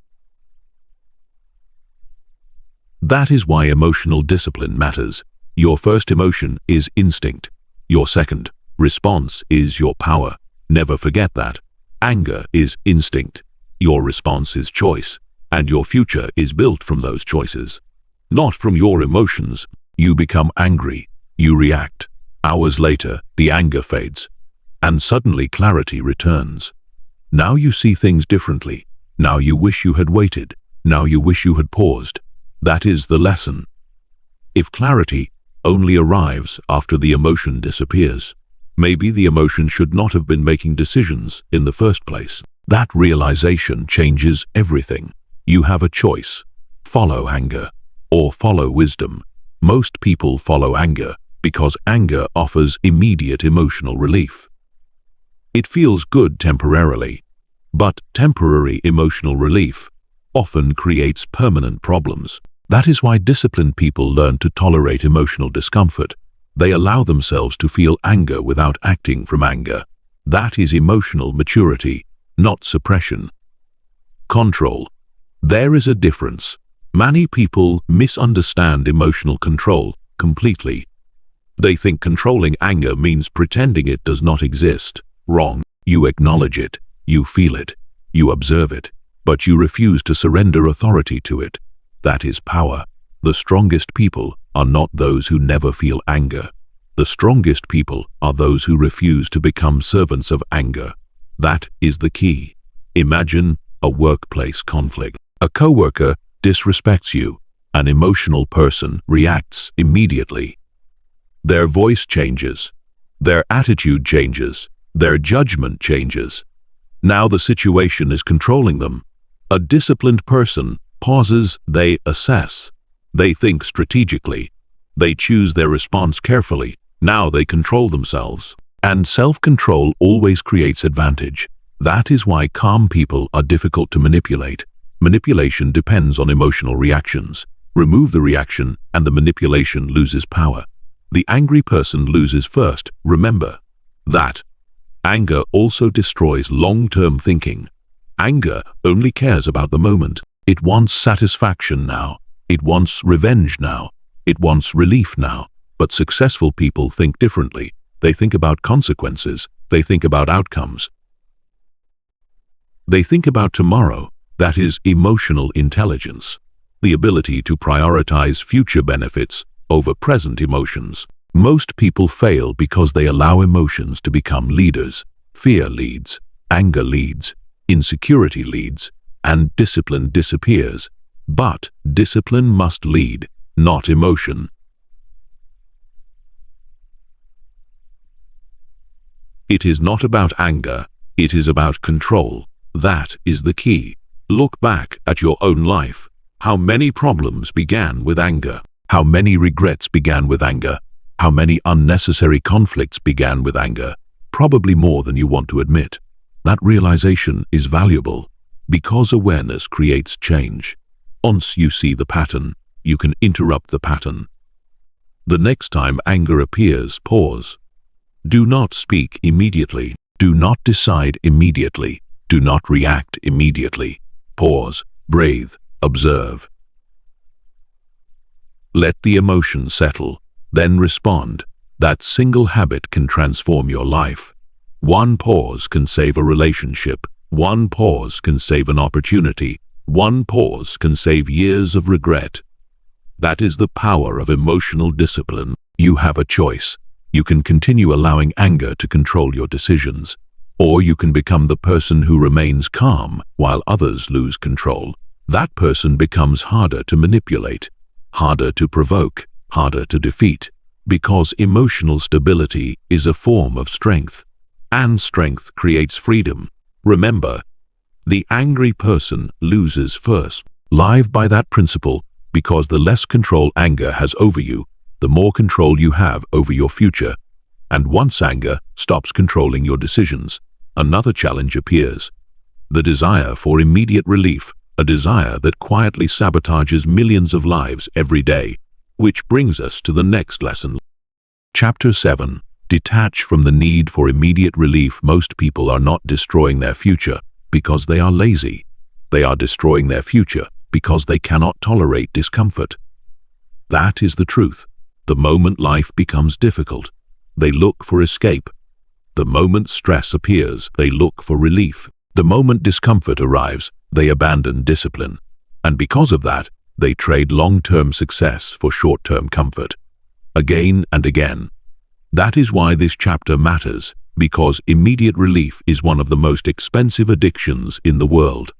That is why emotional discipline matters. Your first emotion is instinct. Your second response is your power. Never forget that. Anger is instinct. Your response is choice. And your future is built from those choices, not from your emotions. You become angry. You react. Hours later, the anger fades. And suddenly clarity returns. Now you see things differently. Now you wish you had waited. Now you wish you had paused. That is the lesson. If clarity only arrives after the emotion disappears, maybe the emotion should not have been making decisions in the first place. That realization changes everything. You have a choice. Follow anger or follow wisdom. Most people follow anger because anger offers immediate emotional relief. It feels good temporarily, but temporary emotional relief often creates permanent problems. That is why disciplined people learn to tolerate emotional discomfort. They allow themselves to feel anger without acting from anger. That is emotional maturity, not suppression. Control. There is a difference. Many people misunderstand emotional control completely. They think controlling anger means pretending it does not exist. Wrong. You acknowledge it, you feel it, you observe it, but you refuse to surrender authority to it. That is power. The strongest people are not those who never feel anger. The strongest people are those who refuse to become servants of anger. That is the key. Imagine a workplace conflict. A coworker disrespects you. An emotional person reacts immediately. Their voice changes. Their attitude changes. Their judgment changes. Now the situation is controlling them. A disciplined person pauses, they assess. They think strategically. They choose their response carefully. Now they control themselves. And self-control always creates advantage. That is why calm people are difficult to manipulate. Manipulation depends on emotional reactions. Remove the reaction and the manipulation loses power. The angry person loses first. Remember that. Anger also destroys long-term thinking. Anger only cares about the moment. It wants satisfaction now. It wants revenge now. It wants relief now. But successful people think differently. They think about consequences. They think about outcomes. They think about tomorrow. That is emotional intelligence. The ability to prioritize future benefits over present emotions. Most people fail because they allow emotions to become leaders. Fear leads, anger leads, insecurity leads, and discipline disappears. But discipline must lead, not emotion. It is not about anger, it is about control. That is the key. Look back at your own life. How many problems began with anger? How many regrets began with anger? How many unnecessary conflicts began with anger? Probably more than you want to admit. That realization is valuable because awareness creates change. Once you see the pattern, you can interrupt the pattern. The next time anger appears, pause. Do not speak immediately. Do not decide immediately. Do not react immediately. Pause, breathe, observe. Let the emotion settle, then respond. That single habit can transform your life. One pause can save a relationship. One pause can save an opportunity. One pause can save years of regret. That is the power of emotional discipline. You have a choice. You can continue allowing anger to control your decisions, or you can become the person who remains calm while others lose control. That person becomes harder to manipulate, harder to provoke, harder to defeat, because emotional stability is a form of strength, and strength creates freedom. Remember, the angry person loses first. Live by that principle, because the less control anger has over you, the more control you have over your future. And once anger stops controlling your decisions, another challenge appears. The desire for immediate relief, a desire that quietly sabotages millions of lives every day. Which brings us to the next lesson. Chapter 7. Detach from the need for immediate relief. Most people are not destroying their future because they are lazy. They are destroying their future because they cannot tolerate discomfort. That is the truth. The moment life becomes difficult, they look for escape. The moment stress appears, they look for relief. The moment discomfort arrives, they abandon discipline. And because of that, they trade long-term success for short-term comfort. Again and again. That is why this chapter matters, because immediate relief is one of the most expensive addictions in the world.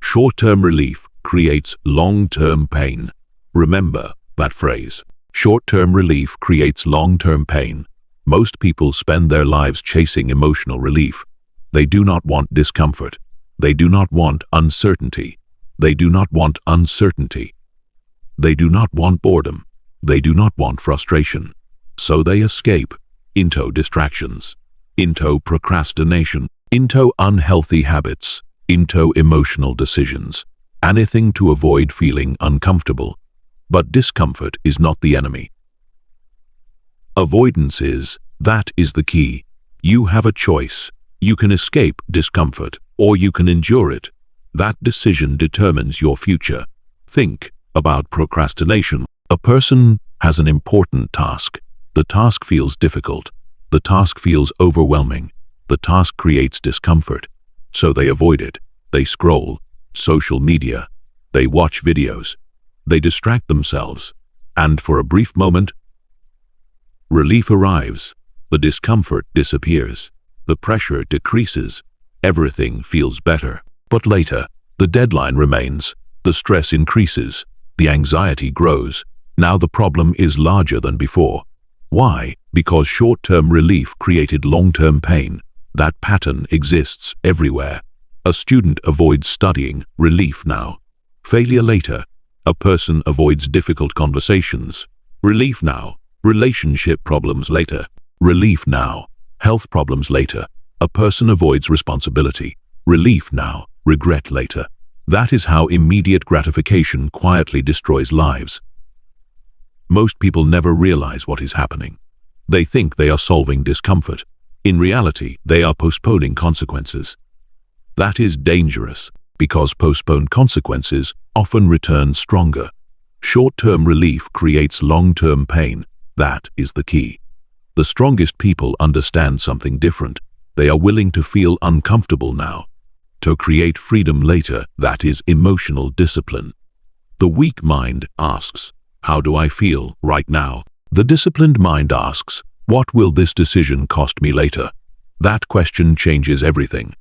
Short-term relief creates long-term pain. Remember that phrase. Short-term relief creates long-term pain. Most people spend their lives chasing emotional relief. They do not want discomfort. They do not want uncertainty. They do not want uncertainty. They do not want boredom. They do not want frustration. So they escape into distractions, into procrastination, into unhealthy habits, into emotional decisions. anything to avoid feeling uncomfortable. But discomfort is not the enemy. Avoidance is. That is the key. You have a choice. You can escape discomfort, or you can endure it. That decision determines your future. Think about procrastination. A person has an important task. The task feels difficult. The task feels overwhelming. The task creates discomfort. So they avoid it. They scroll social media. They watch videos. They distract themselves. And for a brief moment, relief arrives. The discomfort disappears. The pressure decreases. Everything feels better. But later, the deadline remains. The stress increases. The anxiety grows. Now the problem is larger than before. Why? Because short-term relief created long-term pain. That pattern exists everywhere. A student avoids studying, relief now. Failure later. A person avoids difficult conversations, relief now. Relationship problems later, relief now. Health problems later. A person avoids responsibility, relief now. Regret later. That is how immediate gratification quietly destroys lives. Most people never realize what is happening. They think they are solving discomfort. In reality, they are postponing consequences. That is dangerous, because postponed consequences often return stronger. Short-term relief creates long-term pain. That is the key. The strongest people understand something different. They are willing to feel uncomfortable now, to create freedom later. That is emotional discipline. The weak mind asks, how do I feel right now? The disciplined mind asks, what will this decision cost me later? That question changes everything.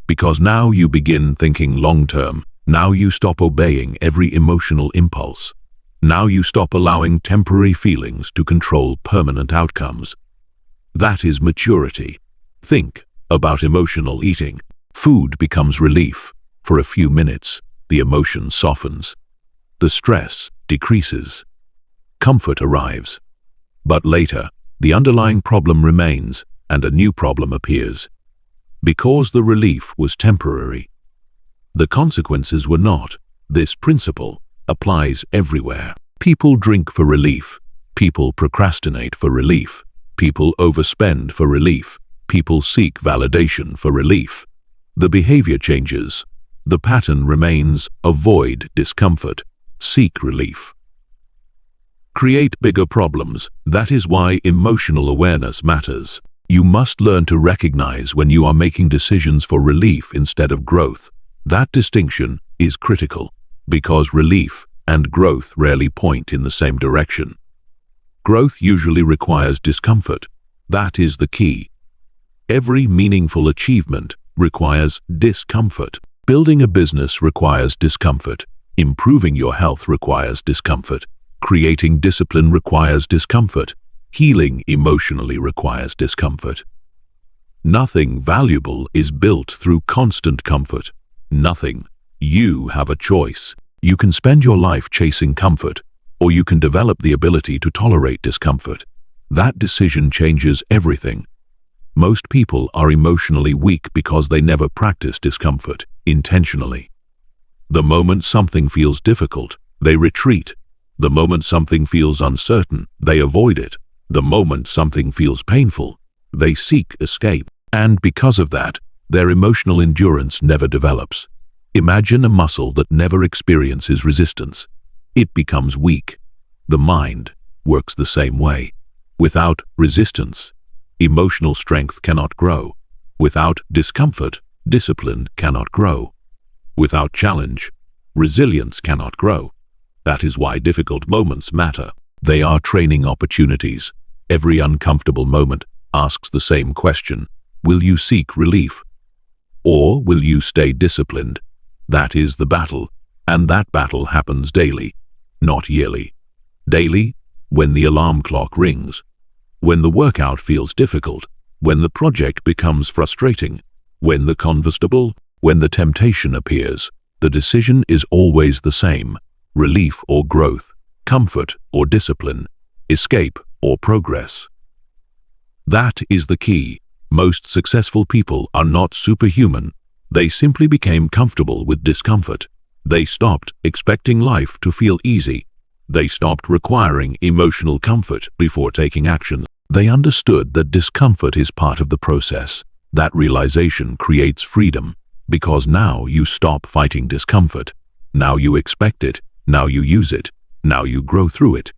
Because now you begin thinking long-term. Now you stop obeying every emotional impulse. Now you stop allowing temporary feelings to control permanent outcomes. That is maturity. Think about emotional eating. Food becomes relief. For a few minutes, the emotion softens. The stress decreases. Comfort arrives. But later, the underlying problem remains, and a new problem appears. Because the relief was temporary, the consequences were not. This principle applies everywhere. People drink for relief. People procrastinate for relief. People overspend for relief. People seek validation for relief. The behavior changes. The pattern remains. Avoid discomfort. Seek relief. Create bigger problems. That is why emotional awareness matters. You must learn to recognize when you are making decisions for relief instead of growth. That distinction is critical, because relief and growth rarely point in the same direction. Growth usually requires discomfort. That is the key. Every meaningful achievement requires discomfort. Building a business requires discomfort. Improving your health requires discomfort. Creating discipline requires discomfort. Healing emotionally requires discomfort. Nothing valuable is built through constant comfort. Nothing. You have a choice. You can spend your life chasing comfort, or you can develop the ability to tolerate discomfort. That decision changes everything. Most people are emotionally weak because they never practice discomfort intentionally. The moment something feels difficult, they retreat. The moment something feels uncertain, they avoid it. The moment something feels painful, they seek escape. And because of that, their emotional endurance never develops. Imagine a muscle that never experiences resistance. It becomes weak. The mind works the same way. Without resistance, emotional strength cannot grow. Without discomfort, discipline cannot grow. Without challenge, resilience cannot grow. That is why difficult moments matter. They are training opportunities. Every uncomfortable moment asks the same question. Will you seek relief? Or will you stay disciplined? That is the battle, and that battle happens daily, not yearly. Daily, when the alarm clock rings, when the workout feels difficult, when the project becomes frustrating, when the when the temptation appears, the decision is always the same: relief or growth, comfort or discipline, escape or progress. That is the key. Most successful people are not superhuman. They simply became comfortable with discomfort. They stopped expecting life to feel easy. They stopped requiring emotional comfort before taking action. They understood that discomfort is part of the process. That realization creates freedom, because now you stop fighting discomfort. Now you expect it. Now you use it. Now you grow through it.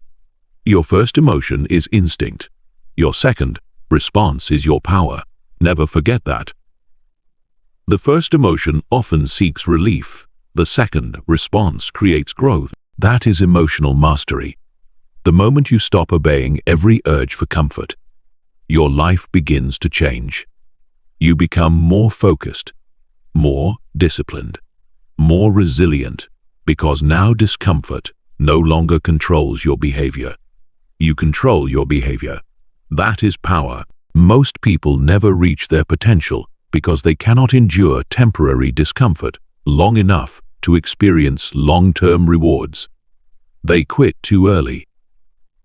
Your first emotion is instinct. Your second response is your power. Never forget that. The first emotion often seeks relief. The second response creates growth. That is emotional mastery. The moment you stop obeying every urge for comfort, your life begins to change. You become more focused, more disciplined, more resilient, because now discomfort no longer controls your behavior. You control your behavior. That is power. Most people never reach their potential because they cannot endure temporary discomfort long enough to experience long-term rewards. They quit too early.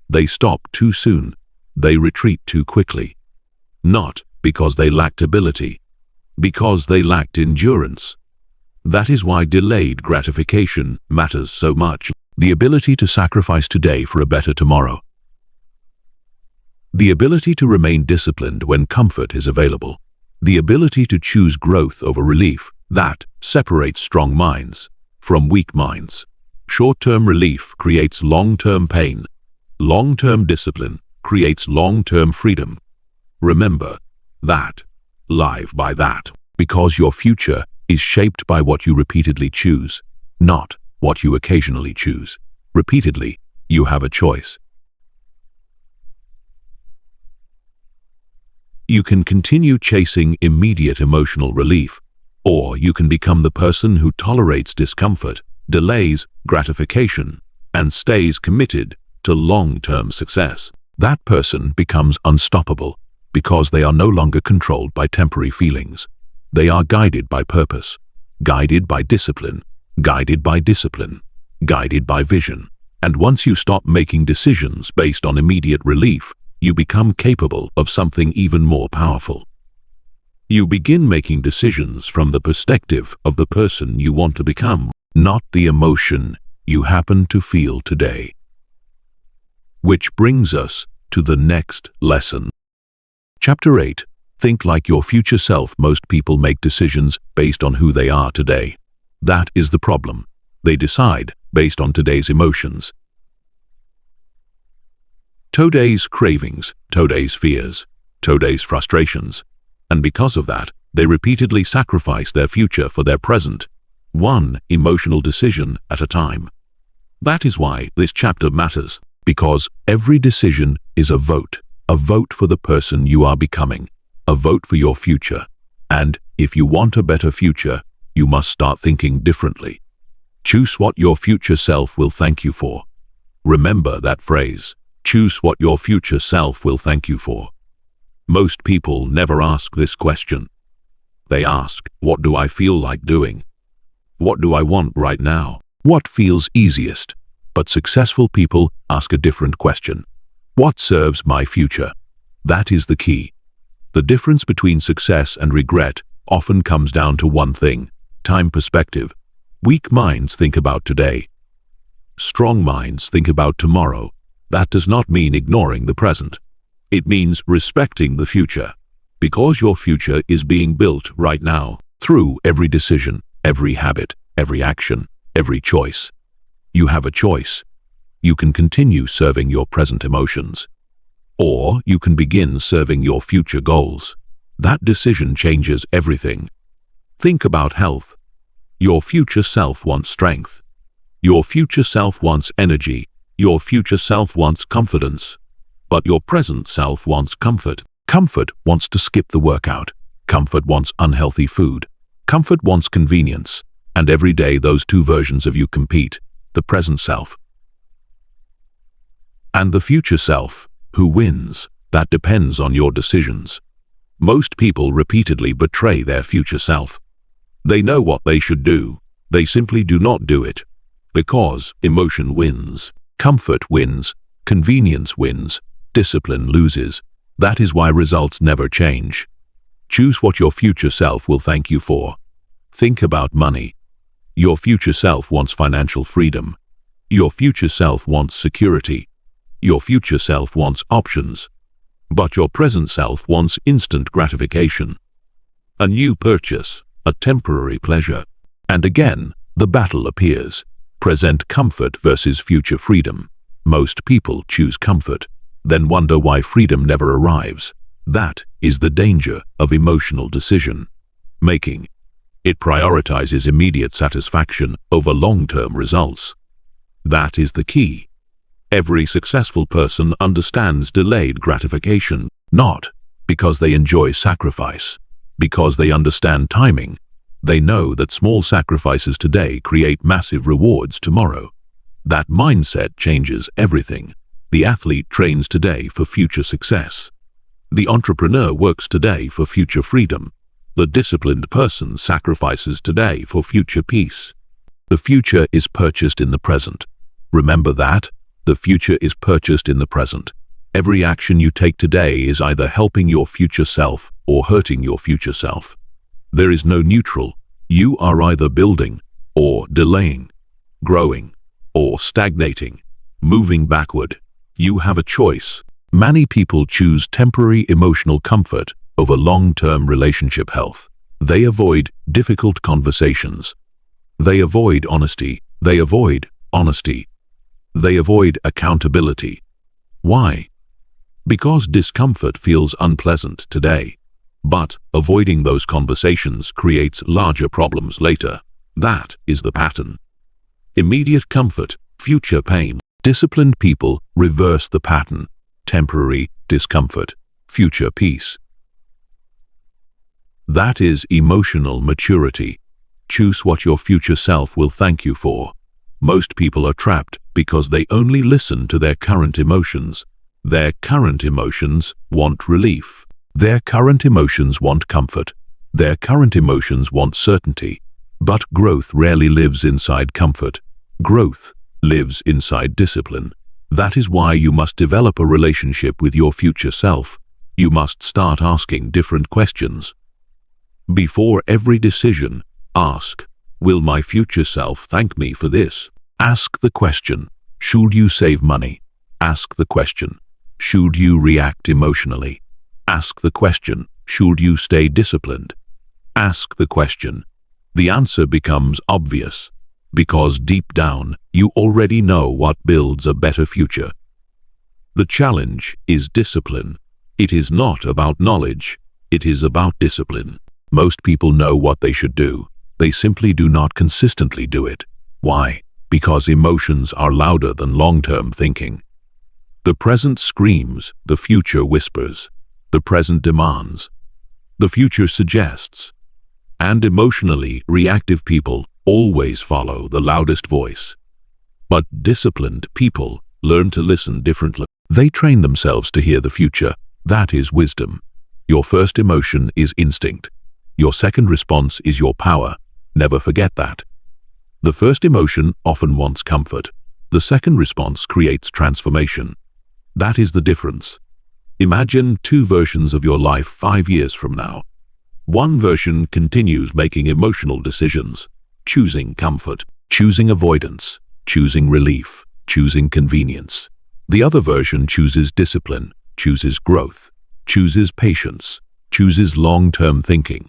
They stop too soon. They retreat too quickly. Not because they lacked ability, because they lacked endurance. That is why delayed gratification matters so much. The ability to sacrifice today for a better tomorrow. The ability to remain disciplined when comfort is available. The ability to choose growth over relief. That separates strong minds from weak minds. Short-term relief creates long-term pain. Long-term discipline creates long-term freedom. Remember that. Live by that. Because your future is shaped by what you repeatedly choose, not what you occasionally choose. Repeatedly, you have a choice. You can continue chasing immediate emotional relief, or you can become the person who tolerates discomfort, delays gratification, and stays committed to long-term success. That person becomes unstoppable because they are no longer controlled by temporary feelings. They are guided by purpose, guided by discipline, guided by discipline, guided by vision. And once you stop making decisions based on immediate relief, you become capable of something even more powerful. You begin making decisions from the perspective of the person you want to become, not the emotion you happen to feel today. Which brings us to the next lesson. Chapter 8. Think like your future self. Most people make decisions based on who they are today. That is the problem. They decide based on today's emotions. Today's cravings, today's fears, today's frustrations. And because of that, they repeatedly sacrifice their future for their present, one emotional decision at a time. That is why this chapter matters, because every decision is a vote for the person you are becoming, a vote for your future. And if you want a better future, you must start thinking differently. Choose what your future self will thank you for. Remember that phrase. Choose what your future self will thank you for. Most people never ask this question. They ask, what do I feel like doing? What do I want right now? What feels easiest? But successful people ask a different question. What serves my future? That is the key. The difference between success and regret often comes down to one thing: time perspective. Weak minds think about today. Strong minds think about tomorrow. That does not mean ignoring the present. It means respecting the future, because your future is being built right now, through every decision, every habit, every action, every choice. You have a choice. You can continue serving your present emotions, or you can begin serving your future goals. That decision changes everything. Think about health. Your future self wants strength. Your future self wants energy. Your future self wants confidence. But your present self wants comfort. Comfort wants to skip the workout. Comfort wants unhealthy food. Comfort wants convenience. And every day those two versions of you compete, the present self and the future self. Who wins? That depends on your decisions. Most people repeatedly betray their future self. They know what they should do. They simply do not do it. Because emotion wins. Comfort wins. Convenience wins. Discipline loses. That is why results never change. Choose what your future self will thank you for. Think about money. Your future self wants financial freedom. Your future self wants security. Your future self wants options. But your present self wants instant gratification. A new purchase, a temporary pleasure. And again, the battle appears. Present comfort versus future freedom. Most people choose comfort, then wonder why freedom never arrives. That is the danger of emotional decision making. It prioritizes immediate satisfaction over long-term results. That is the key. Every successful person understands delayed gratification, not because they enjoy sacrifice, because they understand timing. They know that small sacrifices today create massive rewards tomorrow. That mindset changes everything. The athlete trains today for future success. The entrepreneur works today for future freedom. The disciplined person sacrifices today for future peace. The future is purchased in the present. Remember that. The future is purchased in the present. Every action you take today is either helping your future self or hurting your future self. There is no neutral. You are either building or delaying, growing or stagnating, moving backward. You have a choice. Many people choose temporary emotional comfort over long-term relationship health. They avoid difficult conversations. They avoid honesty. They avoid honesty. They avoid accountability. Why? Because discomfort feels unpleasant today. But avoiding those conversations creates larger problems later. That is the pattern. Immediate comfort, future pain. Disciplined people reverse the pattern. Temporary discomfort, future peace. That is emotional maturity. Choose what your future self will thank you for. Most people are trapped because they only listen to their current emotions. Their current emotions want relief. Their current emotions want comfort. Their current emotions want certainty. But growth rarely lives inside comfort. Growth lives inside discipline. That is why you must develop a relationship with your future self. You must start asking different questions. Before every decision, ask, will my future self thank me for this? Ask the question, should you save money? Ask the question, should you react emotionally? Ask the question, should you stay disciplined? Ask the question. The answer becomes obvious, because deep down, you already know what builds a better future. The challenge is discipline. It is not about knowledge, it is about discipline. Most people know what they should do. They simply do not consistently do it. Why? Because emotions are louder than long-term thinking. The present screams, the future whispers. The present demands. The future suggests. And emotionally reactive people always follow the loudest voice. But disciplined people learn to listen differently. They train themselves to hear the future. That is wisdom. Your first emotion is instinct. Your second response is your power. Never forget that. The first emotion often wants comfort. The second response creates transformation. That is the difference. Imagine two versions of your life 5 years from now. One version continues making emotional decisions, choosing comfort, choosing avoidance, choosing relief, choosing convenience. The other version chooses discipline, chooses growth, chooses patience, chooses long-term thinking.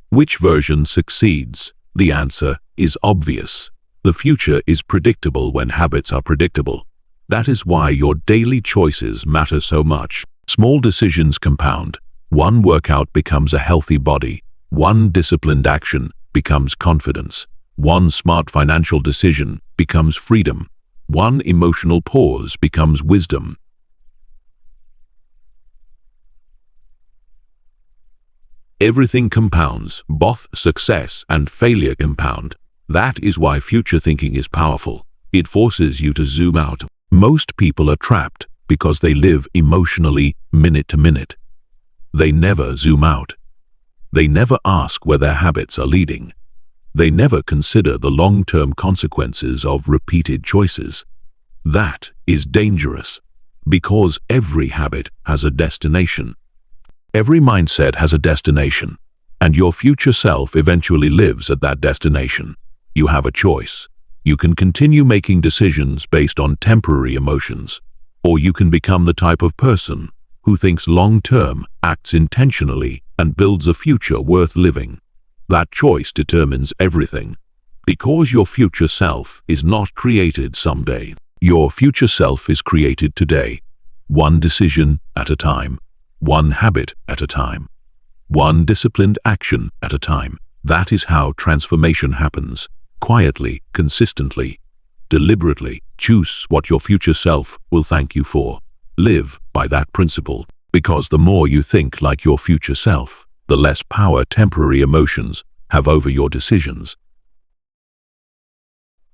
Which version succeeds? The answer is obvious. The future is predictable when habits are predictable. That is why your daily choices matter so much. Small decisions compound. One workout becomes a healthy body. One disciplined action becomes confidence. One smart financial decision becomes freedom. One emotional pause becomes wisdom. Everything compounds. Both success and failure compound. That is why future thinking is powerful. It forces you to zoom out. Most people are trapped because they live emotionally minute to minute. They never zoom out. They never ask where their habits are leading. They never consider the long-term consequences of repeated choices. That is dangerous, because every habit has a destination. Every mindset has a destination, and your future self eventually lives at that destination. You have a choice. You can continue making decisions based on temporary emotions, or you can become the type of person who thinks long-term, acts intentionally, and builds a future worth living. That choice determines everything. Because your future self is not created someday. Your future self is created today, one decision at a time, one habit at a time, one disciplined action at a time. That is how transformation happens. Quietly, consistently, deliberately. Choose what your future self will thank you for. Live by that principle, because the more you think like your future self, the less power temporary emotions have over your decisions.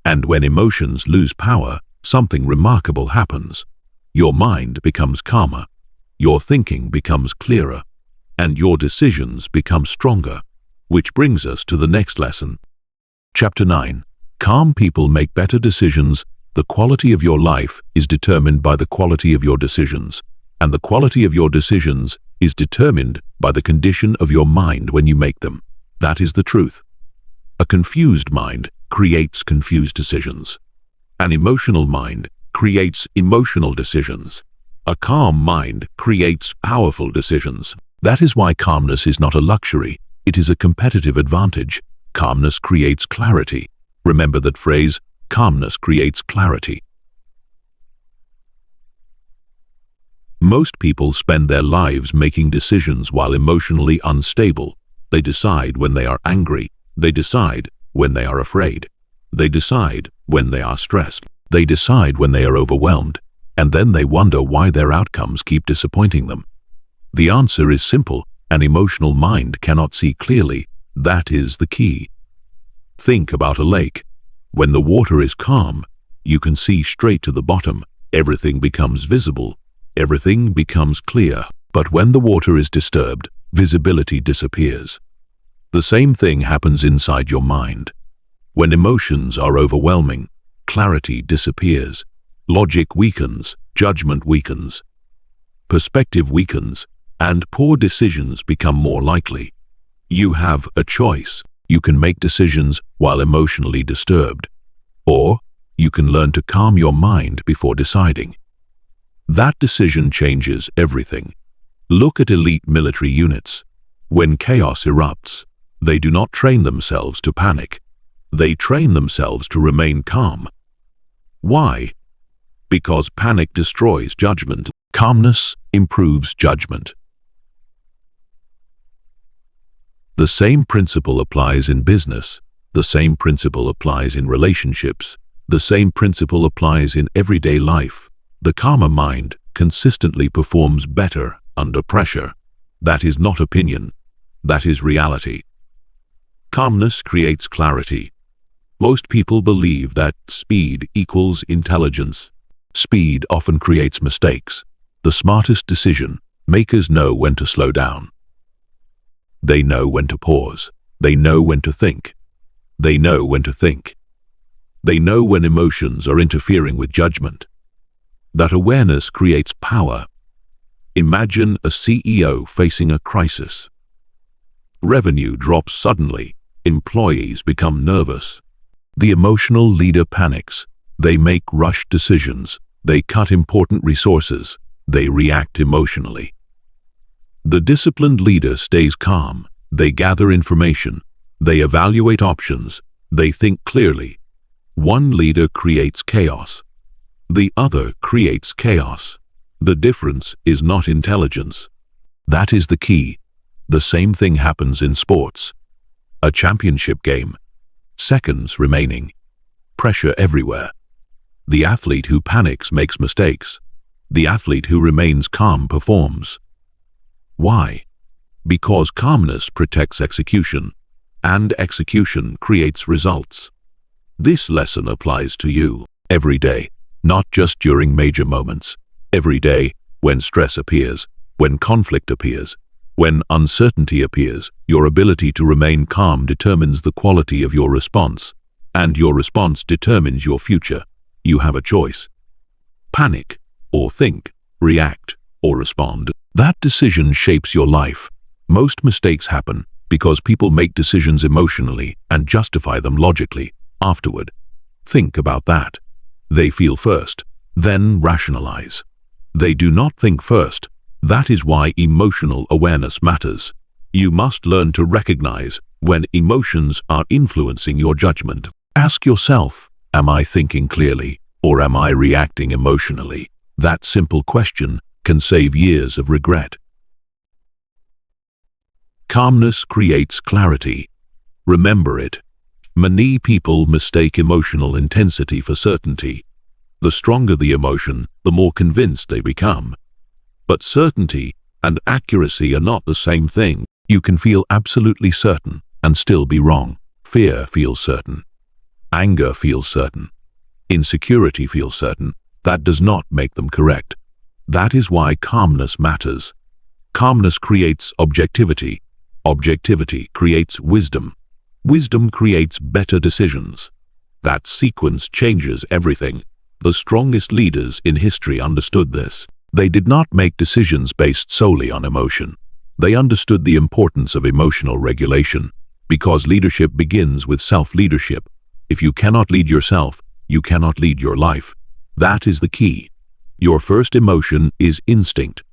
And when emotions lose power, something remarkable happens. Your mind becomes calmer, your thinking becomes clearer, and your decisions become stronger. Which brings us to the next lesson. Chapter 9. Calm people make better decisions. The quality of your life is determined by the quality of your decisions, and the quality of your decisions is determined by the condition of your mind when you make them. That is the truth. A confused mind creates confused decisions. An emotional mind creates emotional decisions. A calm mind creates powerful decisions. That is why calmness is not a luxury, it is a competitive advantage. Calmness creates clarity. Remember that phrase, calmness creates clarity. Most people spend their lives making decisions while emotionally unstable. They decide when they are angry. They decide when they are afraid. They decide when they are stressed. They decide when they are overwhelmed. And then they wonder why their outcomes keep disappointing them. The answer is simple. An emotional mind cannot see clearly. That is the key. Think about a lake. When the water is calm, you can see straight to the bottom. Everything becomes visible. Everything becomes clear. But when the water is disturbed, visibility disappears. The same thing happens inside your mind. When emotions are overwhelming, clarity disappears. Logic weakens, judgment weakens, perspective weakens, and poor decisions become more likely. You have a choice. You can make decisions while emotionally disturbed, or you can learn to calm your mind before deciding. That decision changes everything. Look at elite military units. When chaos erupts, they do not train themselves to panic. They train themselves to remain calm. Why? Because panic destroys judgment. Calmness improves judgment. The same principle applies in business. The same principle applies in relationships. The same principle applies in everyday life. The calmer mind consistently performs better under pressure. That is not opinion. That is reality. Calmness creates clarity. Most people believe that speed equals intelligence. Speed often creates mistakes. The smartest decision makers know when to slow down. They know when to pause. They know when to think. They know when to think. They know when emotions are interfering with judgment. That awareness creates power. Imagine a CEO facing a crisis. Revenue drops suddenly. Employees become nervous. The emotional leader panics. They make rushed decisions. They cut important resources. They react emotionally. The disciplined leader stays calm. They gather information. They evaluate options. They think clearly. One leader creates chaos. The other creates chaos. The difference is not intelligence. That is the key. The same thing happens in sports. A championship game. Seconds remaining. Pressure everywhere. The athlete who panics makes mistakes. The athlete who remains calm performs. Why? Because calmness protects execution, and execution creates results. This lesson applies to you every day, not just during major moments. Every day, when stress appears, when conflict appears, when uncertainty appears, your ability to remain calm determines the quality of your response, and your response determines your future. You have a choice. Panic, or think, react, or respond. That decision shapes your life. Most mistakes happen because people make decisions emotionally and justify them logically afterward. Think about that. They feel first, then rationalize. They do not think first. That is why emotional awareness matters. You must learn to recognize when emotions are influencing your judgment. Ask yourself, am I thinking clearly, or am I reacting emotionally? That simple question can save years of regret. Calmness creates clarity. Remember it. Many people mistake emotional intensity for certainty. The stronger the emotion, the more convinced they become. But certainty and accuracy are not the same thing. You can feel absolutely certain and still be wrong. Fear feels certain. Anger feels certain. Insecurity feels certain. That does not make them correct. That is why calmness matters. Calmness creates objectivity. Objectivity creates wisdom. Wisdom creates better decisions. That sequence changes everything. The strongest leaders in history understood this. They did not make decisions based solely on emotion. They understood the importance of emotional regulation, because leadership begins with self-leadership. If you cannot lead yourself, you cannot lead your life. That is the key. Your first emotion is instinct.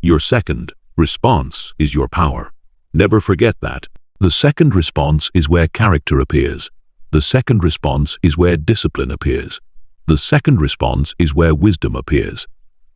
Your second response is your power. Never forget that. The second response is where character appears. The second response is where discipline appears. The second response is where wisdom appears.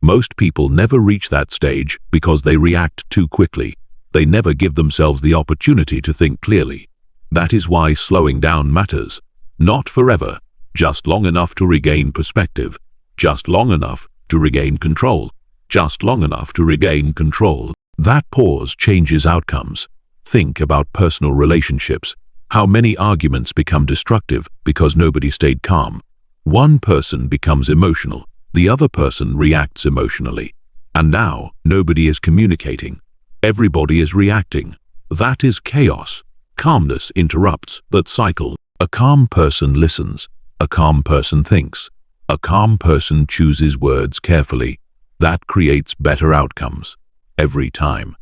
Most people never reach that stage because they react too quickly. They never give themselves the opportunity to think clearly. That is why slowing down matters. Not forever, just long enough to regain perspective. Just long enough to regain control. Just long enough to regain control. That pause changes outcomes. Think about personal relationships. How many arguments become destructive because nobody stayed calm? One person becomes emotional. The other person reacts emotionally. And now, nobody is communicating. Everybody is reacting. That is chaos. Calmness interrupts that cycle. A calm person listens. A calm person thinks. A calm person chooses words carefully. That creates better outcomes. Every time.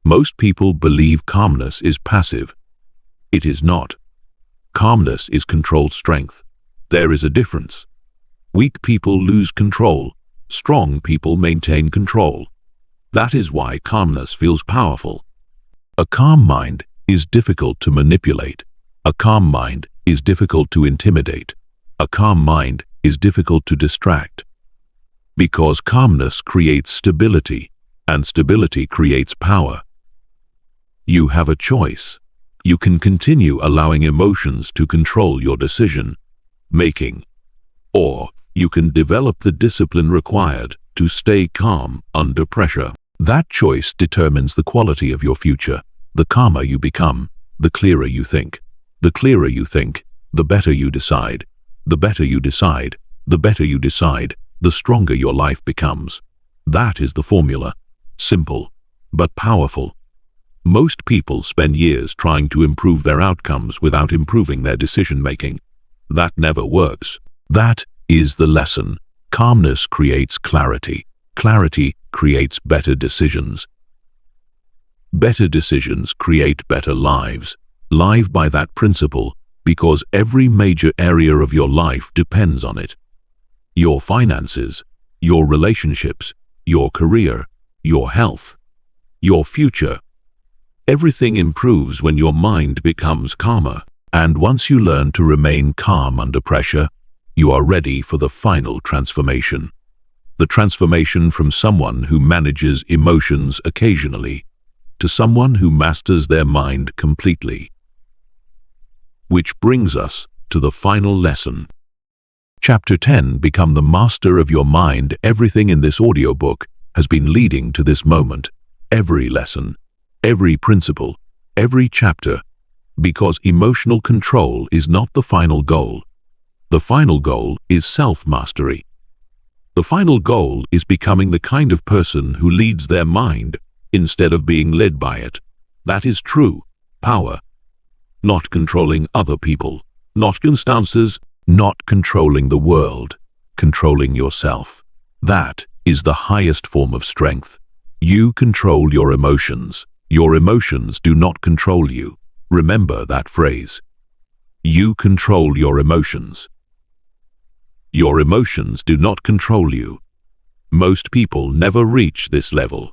Most people believe calmness is passive. It is not. Calmness is controlled strength. There is a difference. Weak people lose control. Strong people maintain control. That is why calmness feels powerful. A calm mind is difficult to manipulate. A calm mind is difficult to intimidate. A calm mind is difficult to distract. Because calmness creates stability, and stability creates power. You have a choice. You can continue allowing emotions to control your decision making, or you can develop the discipline required to stay calm under pressure. That choice determines the quality of your future. The calmer you become, the clearer you think. The clearer you think, the better you decide. The better you decide, the better you decide, the stronger your life becomes. That is the formula. Simple, but powerful. Most people spend years trying to improve their outcomes without improving their decision-making. That never works. That is the lesson. Calmness creates clarity. Clarity creates better decisions. Better decisions create better lives. Live by that principle, because every major area of your life depends on it. Your finances, your relationships, your career, your health, your future. Everything improves when your mind becomes calmer. And once you learn to remain calm under pressure, you are ready for the final transformation. The transformation from someone who manages emotions occasionally to someone who masters their mind completely. Which brings us to the final lesson. Chapter 10, Become the Master of Your Mind. Everything in this audiobook has been leading to this moment. Every lesson, every principle, every chapter, because emotional control is not the final goal. The final goal is self-mastery. The final goal is becoming the kind of person who leads their mind instead of being led by it. That is true power. Not controlling other people, not circumstances, not controlling the world, controlling yourself. That is the highest form of strength. You control your emotions. Your emotions do not control you. Remember that phrase. You control your emotions. Your emotions do not control you. Most people never reach this level.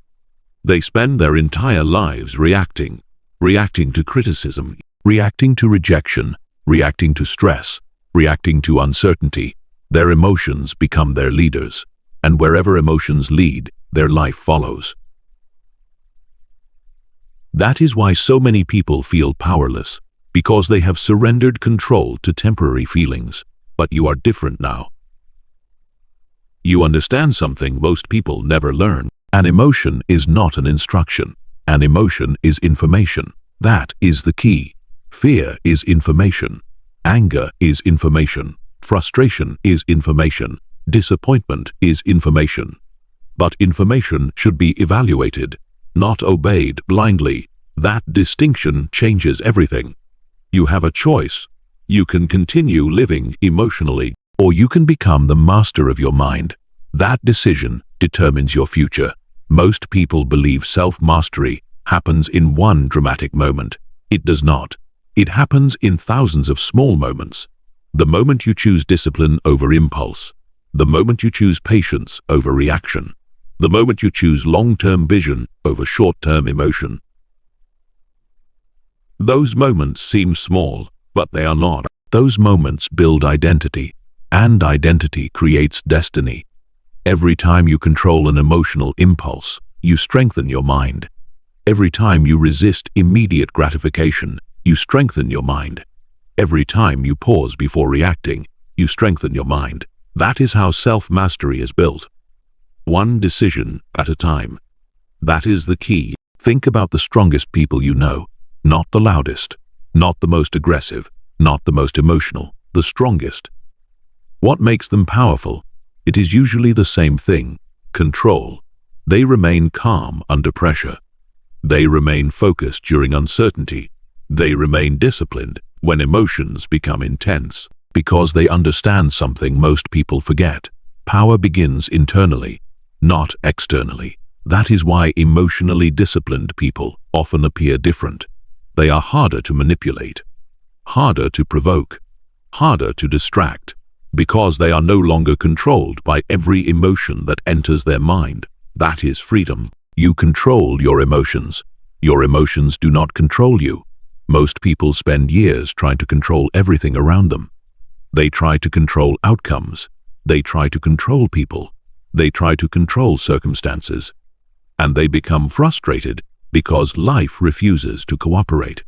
They spend their entire lives reacting to criticism, reacting to rejection, reacting to stress, reacting to uncertainty. Their emotions become their leaders, and wherever emotions lead, their life follows. That is why so many people feel powerless, because they have surrendered control to temporary feelings. But you are different now. You understand something most people never learn. An emotion is not an instruction. An emotion is information. That is the key. Fear is information. Anger is information. Frustration is information. Disappointment is information. But information should be evaluated, not obeyed blindly. That distinction changes everything. You have a choice. You can continue living emotionally, or you can become the master of your mind. That decision determines your future. Most people believe self-mastery happens in one dramatic moment. It does not. It happens in thousands of small moments. The moment you choose discipline over impulse. The moment you choose patience over reaction. The moment you choose long-term vision over short-term emotion. Those moments seem small, but they are not. Those moments build identity, and identity creates destiny. Every time you control an emotional impulse, you strengthen your mind. Every time you resist immediate gratification, you strengthen your mind. Every time you pause before reacting, you strengthen your mind. That is how self-mastery is built. One decision at a time. That is the key. Think about the strongest people you know. Not the loudest, not the most aggressive, not the most emotional, the strongest. What makes them powerful? It is usually the same thing: control. They remain calm under pressure. They remain focused during uncertainty. They remain disciplined when emotions become intense, because they understand something most people forget. Power begins internally, not externally. That is why emotionally disciplined people often appear different. They are harder to manipulate, harder to provoke, harder to distract, because they are no longer controlled by every emotion that enters their mind. That is freedom. You control your emotions. Your emotions do not control you. Most people spend years trying to control everything around them. They try to control outcomes. They try to control people. They try to control circumstances. And they become frustrated because life refuses to cooperate.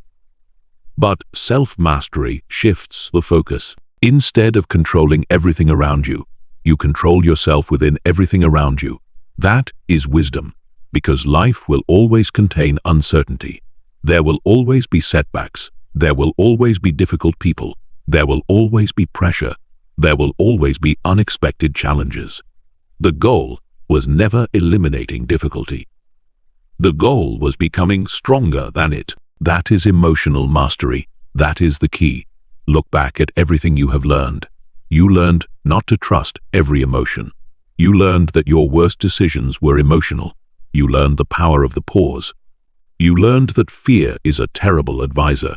But self-mastery shifts the focus. Instead of controlling everything around you, you control yourself within everything around you. That is wisdom, because life will always contain uncertainty. There will always be setbacks. There will always be difficult people. There will always be pressure. There will always be unexpected challenges. The goal was never eliminating difficulty. The goal was becoming stronger than it. That is emotional mastery. That is the key. Look back at everything you have learned. You learned not to trust every emotion. You learned that your worst decisions were emotional. You learned the power of the pause. You learned that fear is a terrible advisor.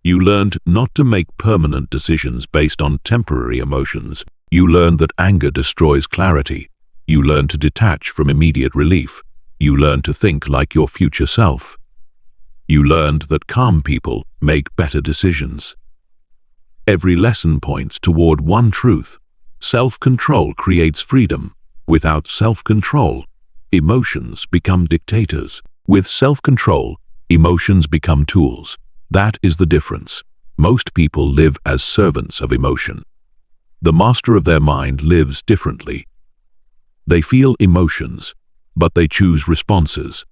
You learned not to make permanent decisions based on temporary emotions. You learned that anger destroys clarity. You learned to detach from immediate relief. You learned to think like your future self. You learned that calm people make better decisions. Every lesson points toward one truth. Self-control creates freedom. Without self-control, emotions become dictators. With self-control, emotions become tools. That is the difference. Most people live as servants of emotion. The master of their mind lives differently. They feel emotions, but they choose responses.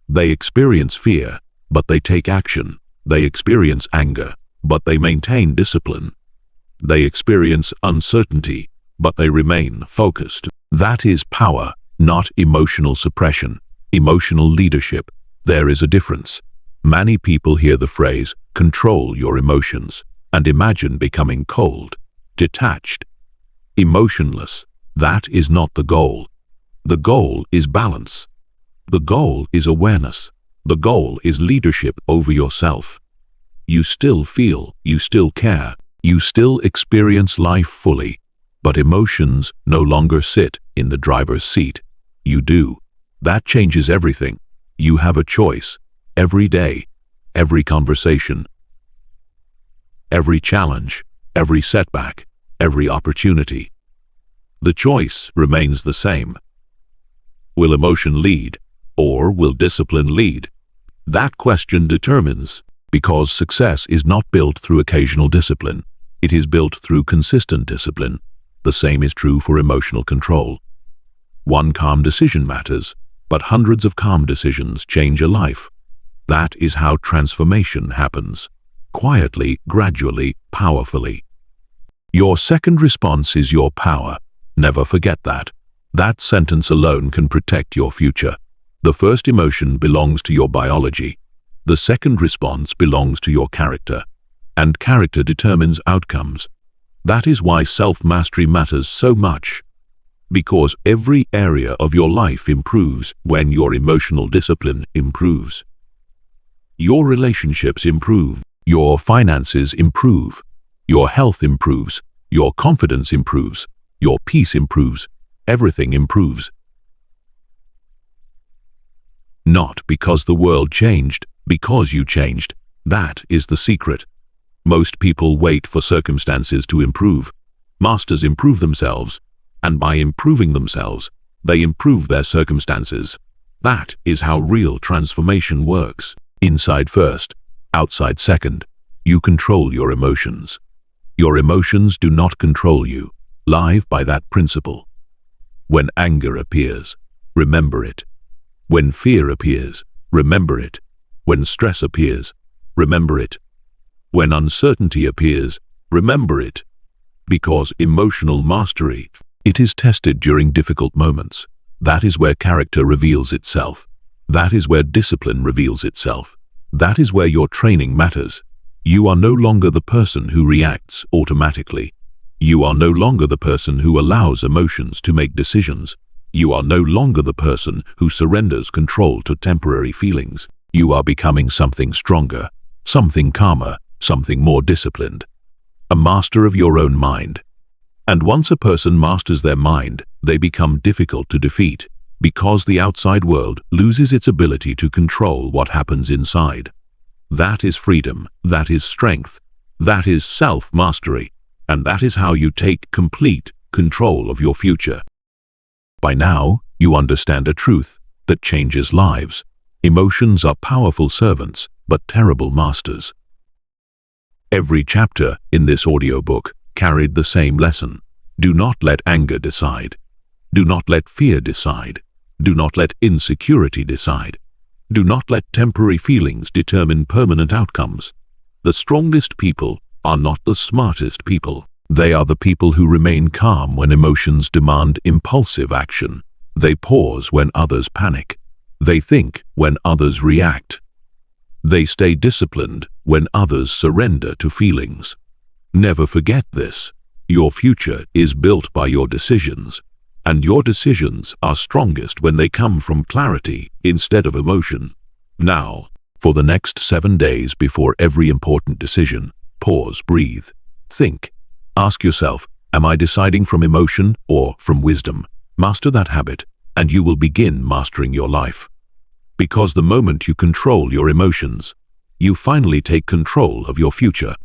They experience fear, but they take action. They experience anger, but they maintain discipline. They experience uncertainty, but they remain focused. That is power, not emotional suppression, emotional leadership. There is a difference. Many people hear the phrase, control your emotions, and imagine becoming cold, detached, emotionless. That is not the goal. The goal is balance. The goal is awareness. The goal is leadership over yourself. You still feel, you still care, you still experience life fully, but emotions no longer sit in the driver's seat. You do. That changes everything. You have a choice. Every day, every conversation, every challenge, every setback, every opportunity. The choice remains the same. Will emotion lead, or will discipline lead? That question determines, because success is not built through occasional discipline. It is built through consistent discipline. The same is true for emotional control. One calm decision matters, but hundreds of calm decisions change a life. That is how transformation happens. Quietly, gradually, powerfully. Your second response is your power. Never forget that. That sentence alone can protect your future. The first emotion belongs to your biology. The second response belongs to your character. And character determines outcomes. That is why self-mastery matters so much. Because every area of your life improves when your emotional discipline improves. Your relationships improve. Your finances improve. Your health improves. Your confidence improves. Your peace improves. Everything improves. Not because the world changed, because you changed. That is the secret. Most people wait for circumstances to improve. Masters improve themselves, and by improving themselves, they improve their circumstances. That is how real transformation works. Inside first, outside second. You control your emotions. Your emotions do not control you. Live by that principle. When anger appears, remember it. When fear appears, remember it. When stress appears, remember it. When uncertainty appears, remember it. Because emotional mastery, it is tested during difficult moments. That is where character reveals itself. That is where discipline reveals itself. That is where your training matters. You are no longer the person who reacts automatically. You are no longer the person who allows emotions to make decisions. You are no longer the person who surrenders control to temporary feelings. You are becoming something stronger, something calmer, something more disciplined. A master of your own mind. And once a person masters their mind, they become difficult to defeat, because the outside world loses its ability to control what happens inside. That is freedom, that is strength, that is self-mastery, and that is how you take complete control of your future. By now, you understand a truth that changes lives. Emotions are powerful servants, but terrible masters. Every chapter in this audiobook carried the same lesson. Do not let anger decide. Do not let fear decide. Do not let insecurity decide. Do not let temporary feelings determine permanent outcomes. The strongest people are not the smartest people. They are the people who remain calm when emotions demand impulsive action. They pause when others panic. They think when others react. They stay disciplined when others surrender to feelings. Never forget this. Your future is built by your decisions, and your decisions are strongest when they come from clarity instead of emotion. Now, for the next 7 days before every important decision, pause, breathe, think. Ask yourself, am I deciding from emotion or from wisdom? Master that habit, and you will begin mastering your life. Because the moment you control your emotions, you finally take control of your future.